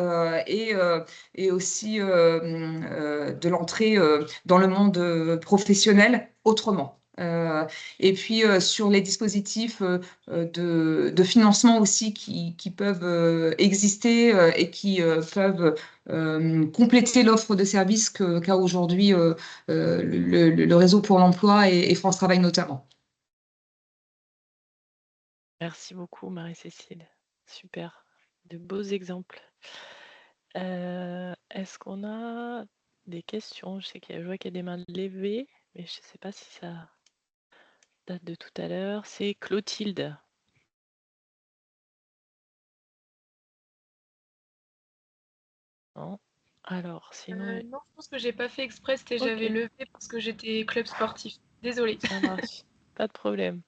et aussi de l'entrée dans le monde professionnel autrement. Et puis sur les dispositifs de financement aussi qui peuvent exister et qui peuvent compléter l'offre de services qu'a aujourd'hui le réseau pour l'emploi et France Travail notamment. Merci beaucoup, Marie-Cécile. Super. De beaux exemples. Est-ce qu'on a des questions? Je vois qu'il y a des mains levées, mais je ne sais pas si ça date de tout à l'heure. C'est Clotilde. Non. Alors, sinon, Non, je pense que j'ai pas fait exprès, Ok. j'avais levé parce que j'étais club sportif. Désolée. ça marche. Pas de problème.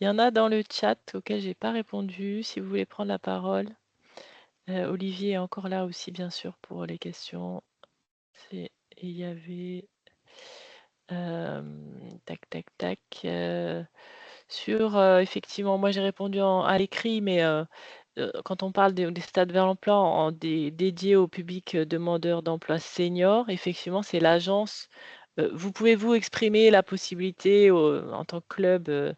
Il y en a dans le chat auquel j'ai pas répondu. Si vous voulez prendre la parole. Olivier est encore là aussi, bien sûr, pour les questions. Et il y avait... tac, tac, tac. Sur, effectivement, moi j'ai répondu à l'écrit, mais quand on parle des stades vers l'emploi dédiés au public demandeur d'emploi senior, effectivement, c'est l'agence. Vous pouvez-vous exprimer la possibilité en tant que club,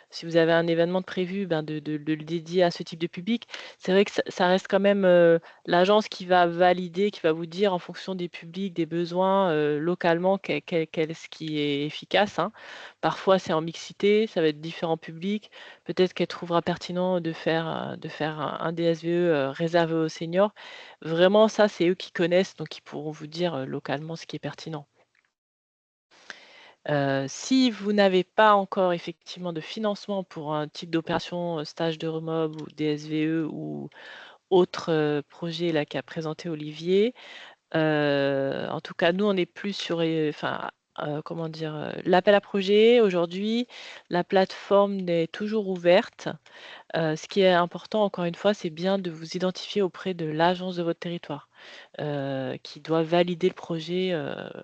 si vous avez un événement de prévu, de le dédier à ce type de public? C'est vrai que ça reste quand même l'agence qui va valider, qui va vous dire en fonction des publics, des besoins localement, ce qui est efficace, hein. Parfois, c'est en mixité, ça va être différents publics. Peut-être qu'elle trouvera pertinent de faire un DSVE réservé aux seniors. Vraiment, ça, c'est eux qui connaissent, donc ils pourront vous dire localement ce qui est pertinent. Si vous n'avez pas encore effectivement de financement pour un type d'opération, stage de remob ou DSVE ou autre projet là qu'a présenté Olivier, en tout cas, nous, on est plus sur, comment dire, l'appel à projet aujourd'hui, la plateforme est toujours ouverte. Ce qui est important, encore une fois, c'est bien de vous identifier auprès de l'agence de votre territoire, qui doit valider le projet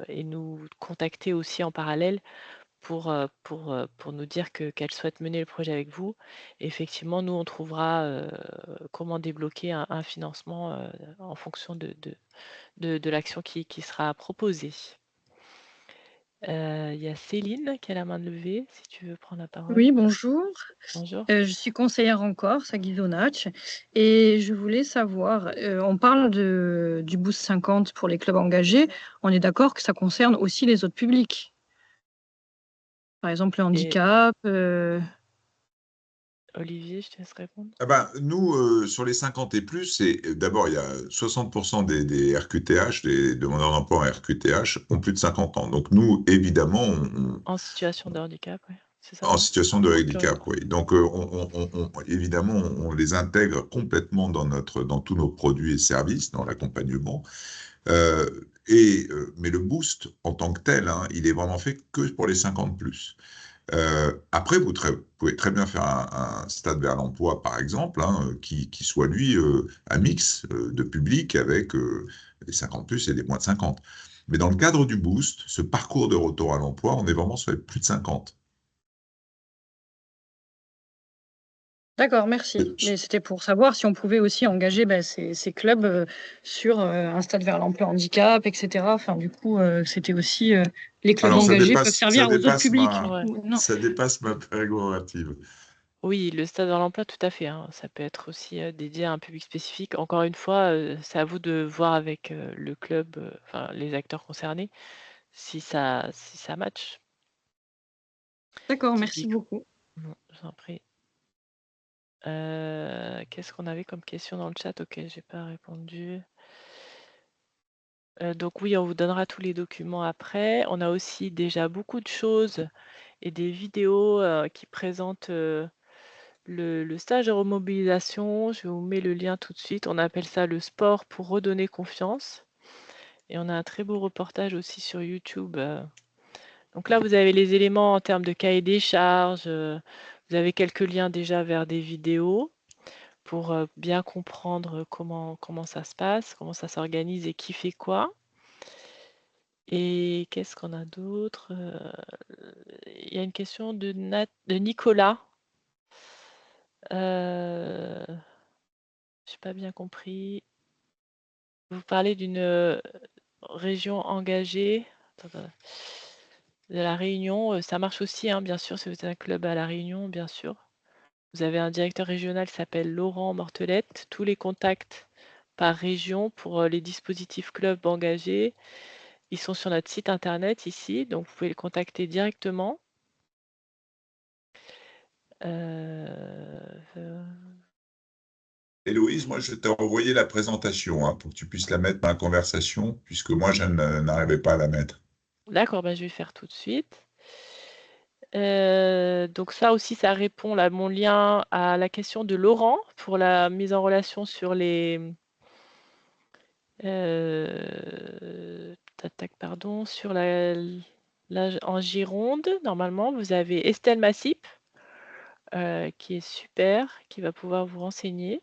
et nous contacter aussi en parallèle pour nous dire qu'elle souhaite mener le projet avec vous. Et effectivement, nous, on trouvera comment débloquer un financement en fonction de l'action qui sera proposée. Il y a Céline qui a la main levée, si tu veux prendre la parole. Oui, bonjour. Bonjour. Je suis conseillère en Corse à Ghisonaccia et je voulais savoir, on parle du Boost 50 pour les clubs engagés. On est d'accord que ça concerne aussi les autres publics? Par exemple, le Et handicap, Olivier, je te laisse répondre. Ah ben, nous, sur les 50 et plus, d'abord, il y a 60% des RQTH, des demandeurs d'emploi en RQTH, ont plus de 50 ans. Donc nous, évidemment, En situation de handicap, oui. C'est ça, en non? situation de Ok. handicap, oui. Donc évidemment, on les intègre complètement dans tous nos produits et services, dans l'accompagnement. Mais le boost en tant que tel, hein, il est vraiment fait que pour les 50 plus. Après, vous pouvez très bien faire un stade vers l'emploi, par exemple, hein, qui soit, lui, un mix de public avec des 50 plus et des moins de 50. Mais dans le cadre du boost, ce parcours de retour à l'emploi, on est vraiment sur les plus de 50. D'accord, merci. Mais c'était pour savoir si on pouvait aussi engager ces clubs sur un stade vers l'emploi handicap, etc. Enfin, du coup, c'était aussi les clubs Alors, engagés peuvent servir aux autres publics. Ouais. Non. ça dépasse ma prérogative. Oui, le stade vers l'emploi, tout à fait, hein. Ça peut être aussi dédié à un public spécifique. Encore une fois, c'est à vous de voir avec le club, enfin les acteurs concernés, si ça match. D'accord, merci beaucoup. Non, je vous en prie. Qu'est-ce qu'on avait comme question dans le chat auquel j'ai pas répondu? Donc oui, on vous donnera tous les documents après. On a aussi déjà beaucoup de choses et des vidéos qui présentent le stage de remobilisation. Je vous mets le lien tout de suite. On appelle ça le sport pour redonner confiance. Et on a un très beau reportage aussi sur YouTube. Donc là, vous avez les éléments en termes de cahier des charges. Vous avez quelques liens déjà vers des vidéos pour bien comprendre comment ça se passe, comment ça s'organise et qui fait quoi. Et qu'est-ce qu'on a d'autre? Il y a une question de Nicolas. J'ai pas bien compris. Vous parlez d'une région engagée. Attends. De la Réunion, ça marche aussi, hein, bien sûr, si vous êtes un club à la Réunion, bien sûr. Vous avez un directeur régional qui s'appelle Laurent Mortelette. Tous les contacts par région pour les dispositifs clubs engagés, ils sont sur notre site internet ici, donc vous pouvez les contacter directement. Héloïse, moi, je t'ai envoyé la présentation hein, pour que tu puisses la mettre dans la conversation, puisque moi, je n'arrivais pas à la mettre. D'accord, ben, je vais faire tout de suite. Donc ça aussi, ça répond, là, mon lien à la question de Laurent pour la mise en relation sur les... pardon, sur en Gironde, normalement, vous avez Estelle Massip, qui est super, qui va pouvoir vous renseigner.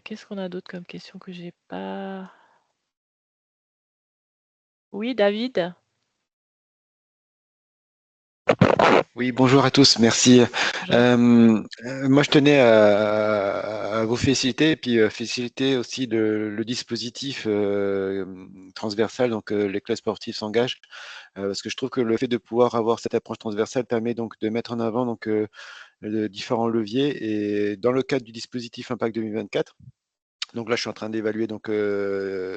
Qu'est-ce qu'on a d'autre comme question que j'ai pas... Oui, David? Oui, bonjour à tous, merci. Moi, je tenais à vous féliciter et puis féliciter aussi le dispositif transversal, donc les clubs sportifs s'engagent, parce que je trouve que le fait de pouvoir avoir cette approche transversale permet donc de mettre en avant donc différents leviers. Et dans le cadre du dispositif Impact 2024, donc là, je suis en train d'évaluer donc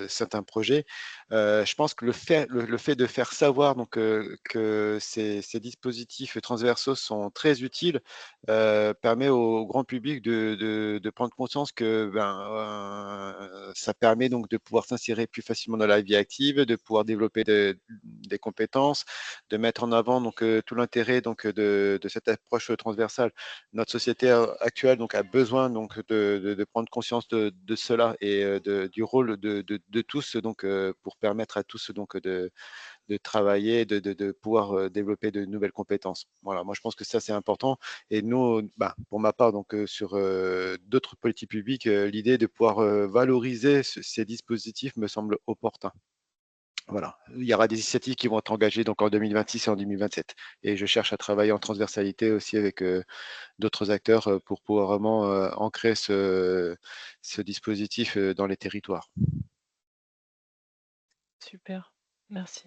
certains projets. Je pense que le fait de faire savoir donc que ces dispositifs transversaux sont très utiles permet au grand public de prendre conscience que ça permet donc de pouvoir s'insérer plus facilement dans la vie active, de pouvoir développer des compétences, de mettre en avant donc tout l'intérêt donc de cette approche transversale. Notre société actuelle donc a besoin donc de prendre conscience de cela et du rôle de tous donc pour permettre à tous donc de travailler, de pouvoir développer de nouvelles compétences. Voilà, moi je pense que ça c'est important. Et nous, pour ma part, donc sur d'autres politiques publiques, l'idée de pouvoir valoriser ces dispositifs me semble opportun. Voilà, il y aura des initiatives qui vont être engagées donc en 2026 et en 2027. Et je cherche à travailler en transversalité aussi avec d'autres acteurs pour pouvoir vraiment ancrer ce dispositif dans les territoires. Super, merci.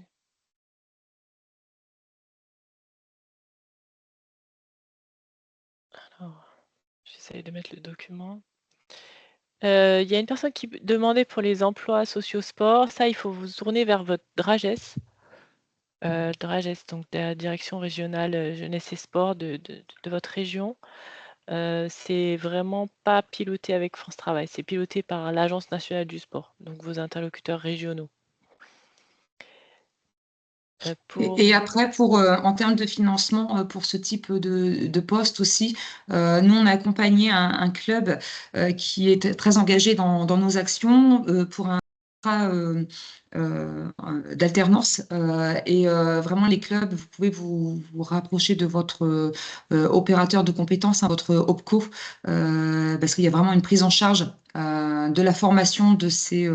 Alors, j'essaye de mettre le document. Il y a une personne qui demandait pour les emplois sociosport. Ça, il faut vous tourner vers votre DRAGES. DRAGES, donc de la direction régionale jeunesse et sport de votre région. C'est vraiment pas piloté avec France Travail, c'est piloté par l'Agence nationale du sport, donc vos interlocuteurs régionaux. Et après, en termes de financement pour ce type de poste aussi, nous, on a accompagné un club qui est très engagé dans nos actions pour un contrat d'alternance. Et vraiment, les clubs, vous pouvez vous rapprocher de votre opérateur de compétences, hein, votre OPCO, parce qu'il y a vraiment une prise en charge de la formation de ces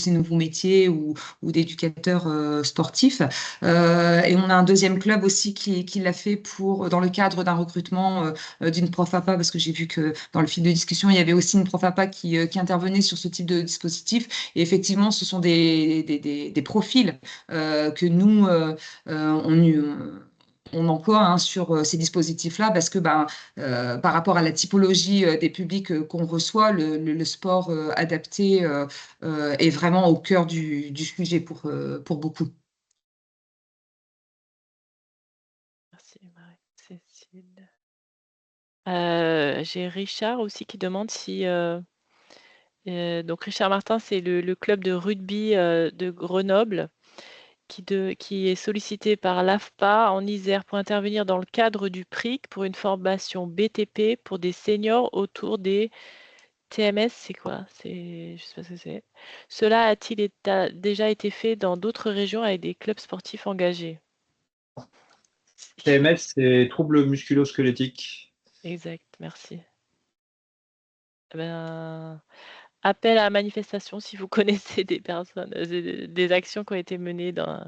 nouveaux métiers ou d'éducateurs sportifs. Et on a un deuxième club aussi qui l'a fait dans le cadre d'un recrutement d'une prof APA, parce que j'ai vu que dans le fil de discussion, il y avait aussi une prof APA qui intervenait sur ce type de dispositif. Et effectivement, ce sont des profils que nous, on emploie, hein, sur ces dispositifs-là, parce que par rapport à la typologie des publics qu'on reçoit, le sport adapté est vraiment au cœur du sujet pour beaucoup. Merci Marie-Cécile. J'ai Richard aussi qui demande si... donc Richard Martin, c'est le club de rugby de Grenoble qui est sollicité par l'AFPA en Isère pour intervenir dans le cadre du PRIC pour une formation BTP pour des seniors autour des TMS. C'est quoi? Je sais pas ce que c'est. Cela a-t-il déjà été fait dans d'autres régions avec des clubs sportifs engagés? TMS, c'est troubles musculo-squelettiques. Exact, merci. Eh ben, appel à manifestation si vous connaissez des personnes, des actions qui ont été menées dans...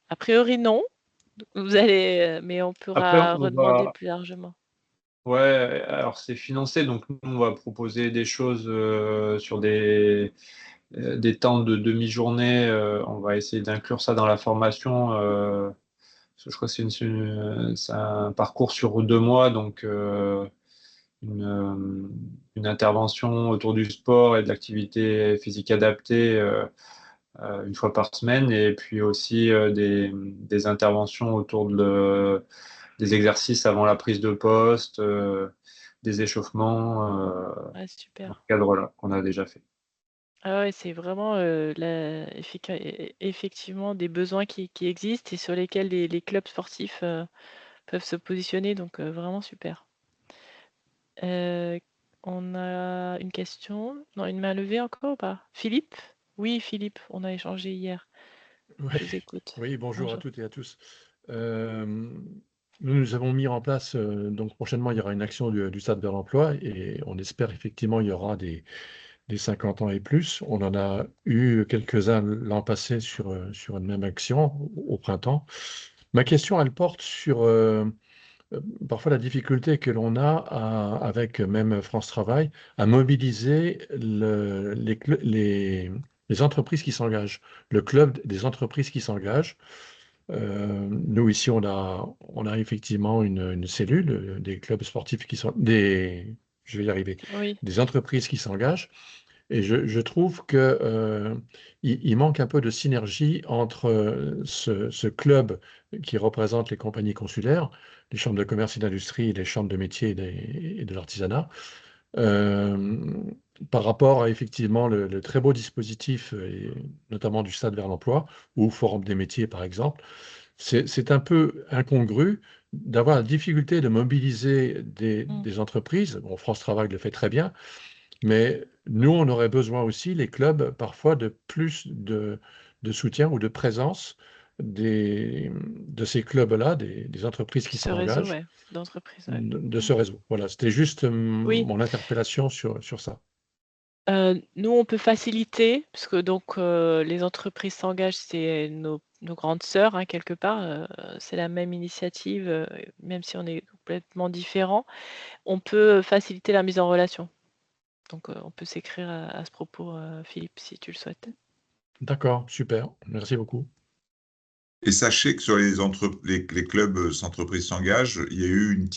A priori, non. Vous allez, mais on Après, pourra on redemander va... plus largement. Ouais, alors c'est financé, donc nous, on va proposer des choses sur des temps de demi-journée. On va essayer d'inclure ça dans la formation. Parce que je crois que c'est un parcours sur 2 mois, donc une intervention autour du sport et de l'activité physique adaptée une fois par semaine, et puis aussi des interventions autour des exercices avant la prise de poste, des échauffements Ouais, dans super. ce cadre-là qu'on a déjà fait. Ah ouais, c'est vraiment effectivement des besoins qui existent et sur lesquels les clubs sportifs peuvent se positionner, donc vraiment super. On a une question, non, une main levée encore ou pas? Philippe? Oui, Philippe, on a échangé hier. Ouais. Je vous écoute. Oui, bonjour à Bonjour. toutes et à tous. Nous avons mis en place, donc prochainement, il y aura une action du Stade vers l'emploi et on espère effectivement il y aura des 50 ans et plus. On en a eu quelques-uns l'an passé sur une même action au printemps. Ma question, elle porte sur parfois la difficulté que l'on a avec même France Travail à mobiliser les entreprises qui s'engagent, le club des entreprises qui s'engagent. Nous, ici, on a effectivement une cellule des clubs sportifs je vais y arriver, Oui, des entreprises qui s'engagent. Et je trouve que il manque un peu de synergie entre ce club qui représente les compagnies consulaires, les chambres de commerce et d'industrie, les chambres de métiers et de l'artisanat, euh, par rapport à effectivement le très beau dispositif, et notamment du Stade vers l'emploi ou Forum des métiers, par exemple. C'est un peu incongru d'avoir la difficulté de mobiliser des entreprises. Bon, France Travail le fait très bien, mais nous, on aurait besoin aussi, les clubs, parfois de plus de soutien ou de présence de ces clubs-là, des entreprises qui ce réseau, s'engagent, ouais, d'entreprise, ouais. de ce réseau. Voilà, c'était juste Oui. mon interpellation sur ça. Nous, on peut faciliter, parce que donc les entreprises s'engagent, c'est nos grandes sœurs, hein, quelque part. C'est la même initiative, même si on est complètement différents. On peut faciliter la mise en relation. Donc, on peut s'écrire à ce propos, Philippe, si tu le souhaites. D'accord, super. Merci beaucoup. Et sachez que sur les clubs entreprises s'engagent, il y a eu une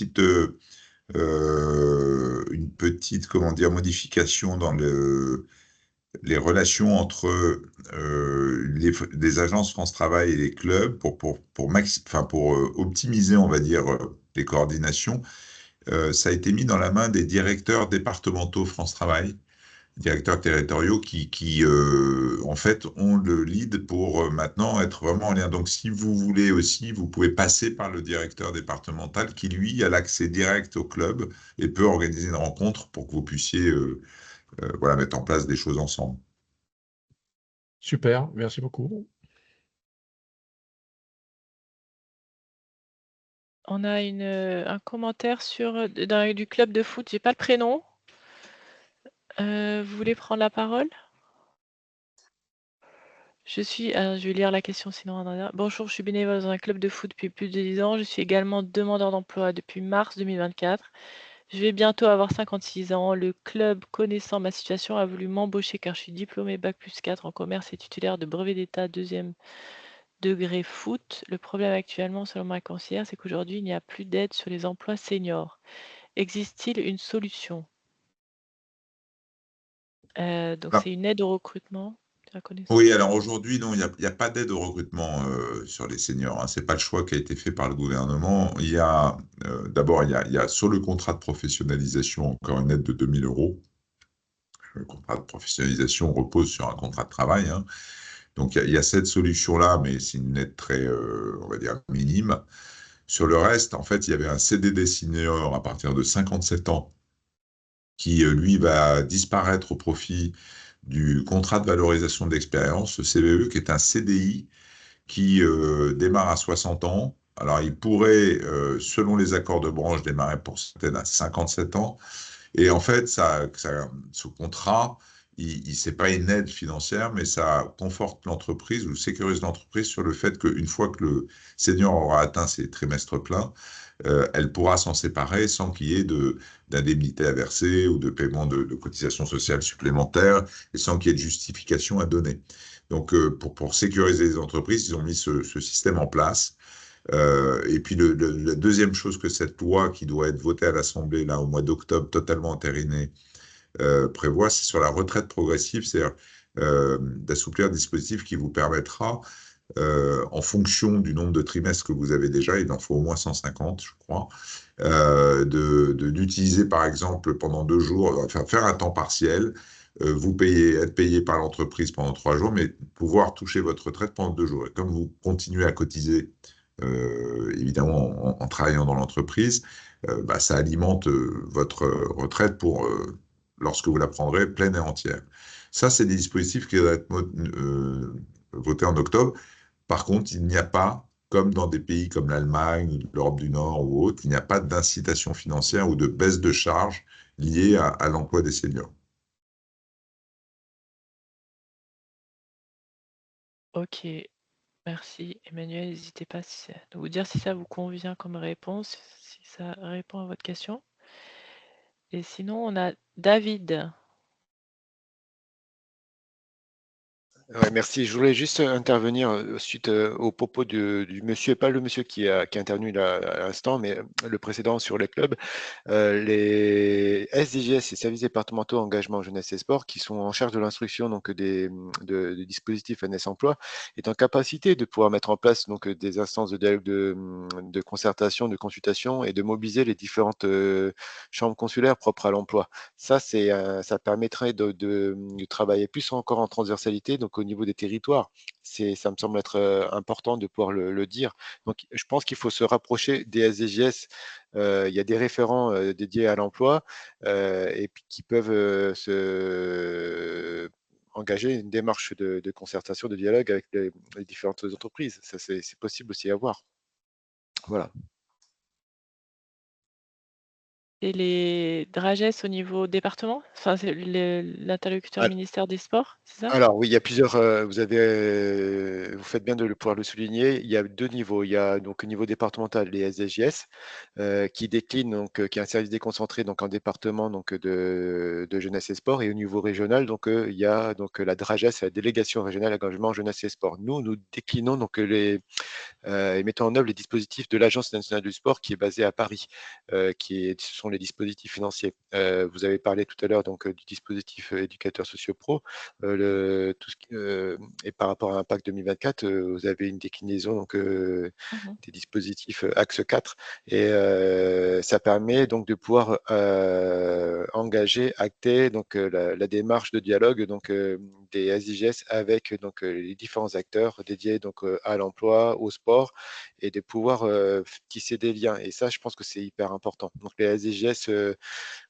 petite, comment dire, modification dans les relations entre les agences France Travail et les clubs pour optimiser, on va dire, les coordinations. Ça a été mis dans la main des directeurs départementaux France Travail, directeurs territoriaux qui en fait, ont le lead pour maintenant être vraiment en lien. Donc, si vous voulez aussi, vous pouvez passer par le directeur départemental qui, lui, a l'accès direct au club et peut organiser une rencontre pour que vous puissiez voilà, mettre en place des choses ensemble. Super, merci beaucoup. On a un commentaire du club de foot. J'ai pas le prénom. Vous voulez prendre la parole? Je vais lire la question sinon. Bonjour, je suis bénévole dans un club de foot depuis plus de 10 ans. Je suis également demandeur d'emploi depuis mars 2024. Je vais bientôt avoir 56 ans. Le club, connaissant ma situation, a voulu m'embaucher car je suis diplômé Bac+4 en commerce et titulaire de brevet d'État 2e degré foot. Le problème actuellement, selon ma conseillère, c'est qu'aujourd'hui, il n'y a plus d'aide sur les emplois seniors. Existe-t-il une solution? Donc, Ah, c'est une aide au recrutement, à la connaissance. oui, alors aujourd'hui, non, il y a pas d'aide au recrutement sur les seniors. Hein. C'est pas le choix qui a été fait par le gouvernement. D'abord, il y a sur le contrat de professionnalisation encore une aide de 2 000 euros. Le contrat de professionnalisation repose sur un contrat de travail. Hein. Donc, il y a cette solution-là, mais c'est une aide très, on va dire, minime. Sur le reste, en fait, il y avait un CDD senior à partir de 57 ans qui, lui, va disparaître au profit du contrat de valorisation d'expérience, ce CVE, qui est un CDI qui démarre à 60 ans. Alors, il pourrait, selon les accords de branche, démarrer pour certaines à 57 ans. Et en fait, ce contrat, c'est pas une aide financière, mais ça conforte l'entreprise ou sécurise l'entreprise sur le fait qu'une fois que le senior aura atteint ses trimestres pleins, elle pourra s'en séparer sans qu'il y ait d'indemnité à verser ou de paiement de cotisations sociales supplémentaires et sans qu'il y ait de justification à donner. Donc, pour sécuriser les entreprises, ils ont mis ce système en place. Et puis la deuxième chose que cette loi qui doit être votée à l'Assemblée là au mois d'octobre, totalement entérinée, prévoit, c'est sur la retraite progressive, c'est-à-dire d'assouplir un dispositif qui vous permettra, en fonction du nombre de trimestres que vous avez déjà, il en faut au moins 150, je crois, d'utiliser par exemple pendant 2 jours, enfin faire un temps partiel, être payé par l'entreprise pendant 3 jours, mais pouvoir toucher votre retraite pendant 2 jours. Et comme vous continuez à cotiser, évidemment en travaillant dans l'entreprise, ça alimente votre retraite lorsque vous la prendrez pleine et entière. Ça, c'est des dispositifs qui doivent être votés en octobre. Par contre, il n'y a pas, comme dans des pays comme l'Allemagne, l'Europe du Nord ou autres, il n'y a pas d'incitation financière ou de baisse de charges liées à l'emploi des seniors. Ok, merci Emmanuel. N'hésitez pas à vous dire si ça vous convient comme réponse, si ça répond à votre question. Et sinon, on a David. Ouais, merci. Je voulais juste intervenir suite aux propos du monsieur, pas le monsieur qui est intervenu là, à l'instant, mais le précédent sur les clubs. Les SDGS, les services départementaux engagement jeunesse et sport, qui sont en charge de l'instruction donc de dispositifs NS Emploi, est en capacité de pouvoir mettre en place donc des instances de dialogue, de concertation, de consultation et de mobiliser les différentes chambres consulaires propres à l'emploi. Ça permettrait de travailler plus encore en transversalité, donc au niveau des territoires. Ça me semble être important de pouvoir le dire. Donc, je pense qu'il faut se rapprocher des SDGS. Il y a des référents dédiés à l'emploi et puis qui peuvent engager une démarche de concertation, de dialogue avec les différentes entreprises. Ça, c'est possible aussi à voir. Voilà. Et les DRAGES au niveau département? Enfin, c'est l'interlocuteur ministère des Sports, c'est ça? Alors oui, il y a plusieurs. Vous faites bien de pouvoir le souligner. Il y a 2 niveaux. Il y a donc au niveau départemental les SDJS qui déclinent donc qui est un service déconcentré donc en département donc de jeunesse et sport, et au niveau régional donc il y a donc la DRAGES, la délégation régionale engagement jeunesse et sport. Nous déclinons donc et mettons en œuvre les dispositifs de l'Agence nationale du sport qui est basée à Paris, ce sont les dispositifs financiers. Vous avez parlé tout à l'heure donc du dispositif éducateur socio-pro, et par rapport à Impact 2024, vous avez une déclinaison donc des dispositifs Axe 4, et ça permet donc de pouvoir engager, acter donc la démarche de dialogue donc des SDGS avec donc les différents acteurs dédiés donc à l'emploi, au sport, et de pouvoir tisser des liens. Et ça, je pense que c'est hyper important. Donc les SDGS,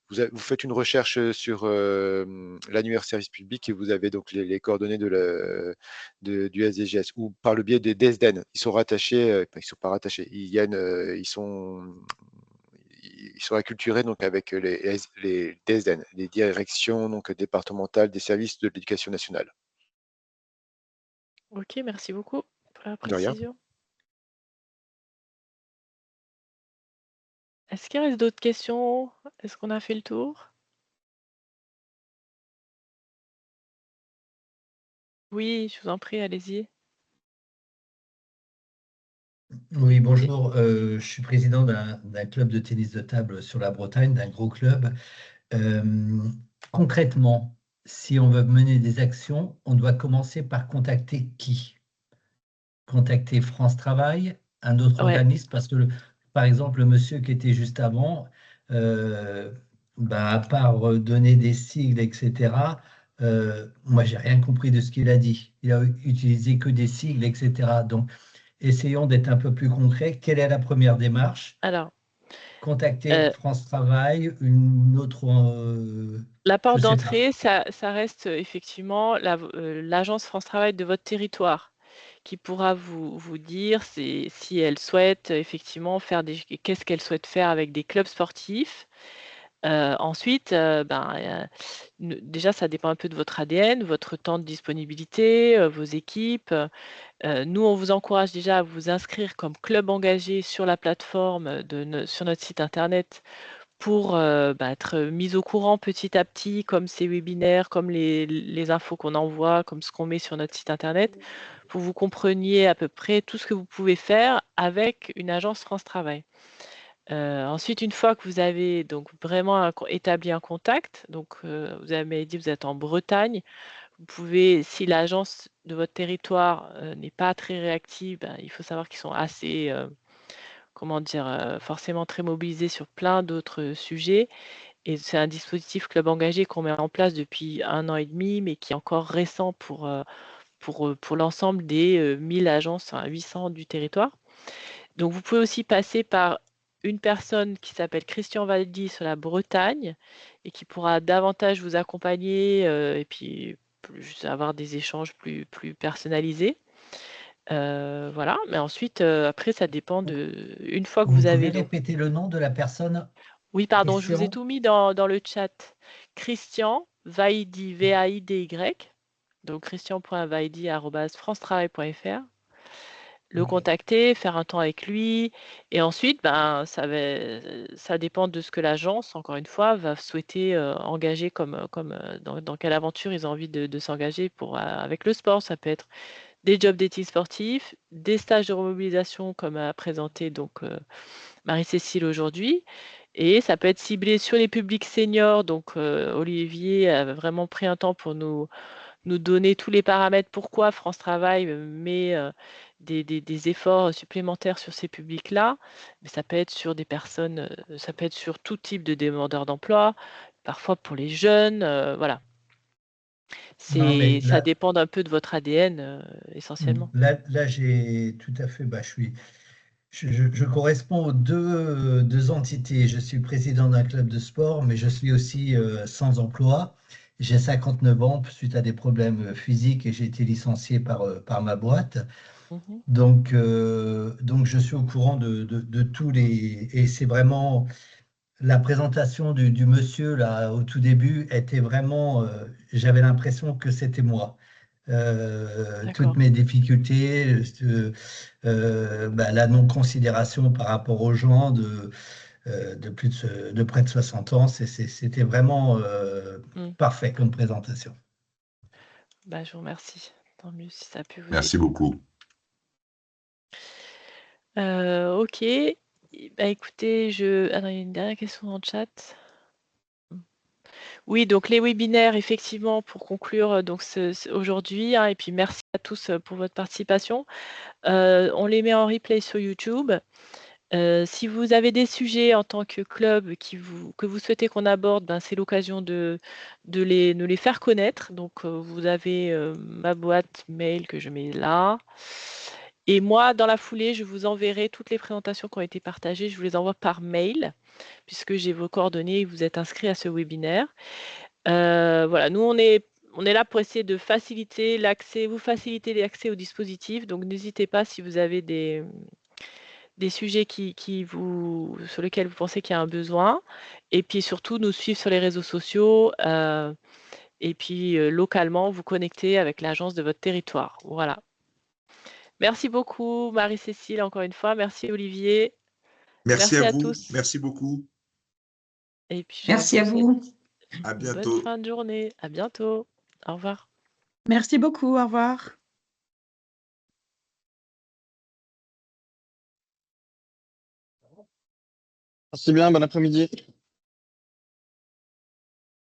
vous faites une recherche sur l'annuaire service public et vous avez donc les coordonnées du SDGS, ou par le biais des DSDN. Ils sont rattachés, ils ne sont pas rattachés, ils sont acculturés donc avec les DSDN, les directions donc départementales des services de l'éducation nationale. Ok, merci beaucoup pour la De rien. précision. Est-ce qu'il reste d'autres questions? Est-ce qu'on a fait le tour? Oui, je vous en prie, allez-y. Oui, bonjour. Je suis président d'un club de tennis de table sur la Bretagne, d'un gros club. Concrètement, si on veut mener des actions, on doit commencer par contacter qui? Contacter France Travail, un autre Ouais. organisme, parce que, par exemple, le monsieur qui était juste avant, à part donner des sigles, etc., moi, j'ai rien compris de ce qu'il a dit. Il a utilisé que des sigles, etc. Donc, essayons d'être un peu plus concrets. Quelle est la première démarche? Alors, Contacter France Travail, une autre... la porte je sais pas. d'entrée, ça reste effectivement l'agence France Travail de votre territoire qui pourra vous dire si elle souhaite effectivement faire qu'est-ce qu'elle souhaite faire avec des clubs sportifs. Ensuite, déjà, ça dépend un peu de votre ADN, votre temps de disponibilité, vos équipes. Nous, on vous encourage déjà à vous inscrire comme club engagé sur la plateforme sur notre site internet pour être mis au courant petit à petit, comme ces webinaires, comme les infos qu'on envoie, comme ce qu'on met sur notre site internet, pour que vous compreniez à peu près tout ce que vous pouvez faire avec une agence France Travail. Ensuite, une fois que vous avez donc vraiment établi un contact, donc vous avez dit que vous êtes en Bretagne, vous pouvez, si l'agence de votre territoire n'est pas très réactive, il faut savoir qu'ils sont assez, comment dire, forcément très mobilisés sur plein d'autres sujets. Et c'est un dispositif club engagé qu'on met en place depuis 1 an et demi, mais qui est encore récent pour l'ensemble des 1000 agences, enfin 800 du territoire. Donc vous pouvez aussi passer par une personne qui s'appelle Christian Valdi sur la Bretagne et qui pourra davantage vous accompagner et puis juste avoir des échanges plus personnalisés. Voilà, mais ensuite, après, ça dépend une fois que Vous vous pouvez avez répéter le nom de la personne? Oui, pardon, je vous ai Christian? tout mis dans le chat. Christian Vaidi, V-A-I-D-Y, donc christian.vaidi@francetravail.fr. Le contacter, faire un temps avec lui, et ensuite, ça dépend de ce que l'agence, encore une fois, va souhaiter engager dans quelle aventure ils ont envie de s'engager avec le sport. Ça peut être des jobs d'éthique sportifs, des stages de remobilisation comme a présenté donc Marie-Cécile aujourd'hui, et ça peut être ciblé sur les publics seniors. Donc Olivier a vraiment pris un temps pour nous donner tous les paramètres pourquoi France Travail met des efforts supplémentaires sur ces publics-là. Mais ça peut être sur des personnes, ça peut être sur tout type de demandeurs d'emploi, parfois pour les jeunes, voilà. Ça dépend un peu de votre ADN essentiellement. Là, j'ai tout à fait, je corresponds aux deux entités. Je suis président d'un club de sport, mais je suis aussi sans emploi. J'ai 59 ans suite à des problèmes physiques et j'ai été licencié par ma boîte. Donc, je suis au courant de tous les... Et c'est vraiment la présentation du monsieur là au tout début était vraiment, j'avais l'impression que c'était moi. Toutes mes difficultés, la non-considération par rapport aux gens de près de 60 ans, c'était vraiment parfait comme présentation. Bah, je vous remercie. Tant mieux si ça a pu vous Merci aider. beaucoup. Ok. Bah, écoutez, attends, il y a une dernière question dans le chat. Oui, donc les webinaires, effectivement, pour conclure donc aujourd'hui, hein, et puis merci à tous pour votre participation. On les met en replay sur YouTube. Si vous avez des sujets en tant que club que vous souhaitez qu'on aborde, ben, c'est l'occasion de nous les faire connaître. Donc, vous avez ma boîte mail que je mets là. Et moi, dans la foulée, je vous enverrai toutes les présentations qui ont été partagées. Je vous les envoie par mail, puisque j'ai vos coordonnées et vous êtes inscrits à ce webinaire. Voilà, nous, on est là pour essayer de faciliter l'accès, vous faciliter l'accès au dispositif. Donc, n'hésitez pas si vous avez des sujets sur lesquels vous pensez qu'il y a un besoin. Et puis surtout, nous suivre sur les réseaux sociaux. Et puis, localement, vous connecter avec l'agence de votre territoire. Voilà. Merci beaucoup, Marie-Cécile, encore une fois. Merci, Olivier. Merci à à vous. tous. Merci beaucoup. Et puis, Merci à vous. À Bonne bientôt. fin de journée. À bientôt. Au revoir. Merci beaucoup. Au revoir. Merci bien, bon après-midi.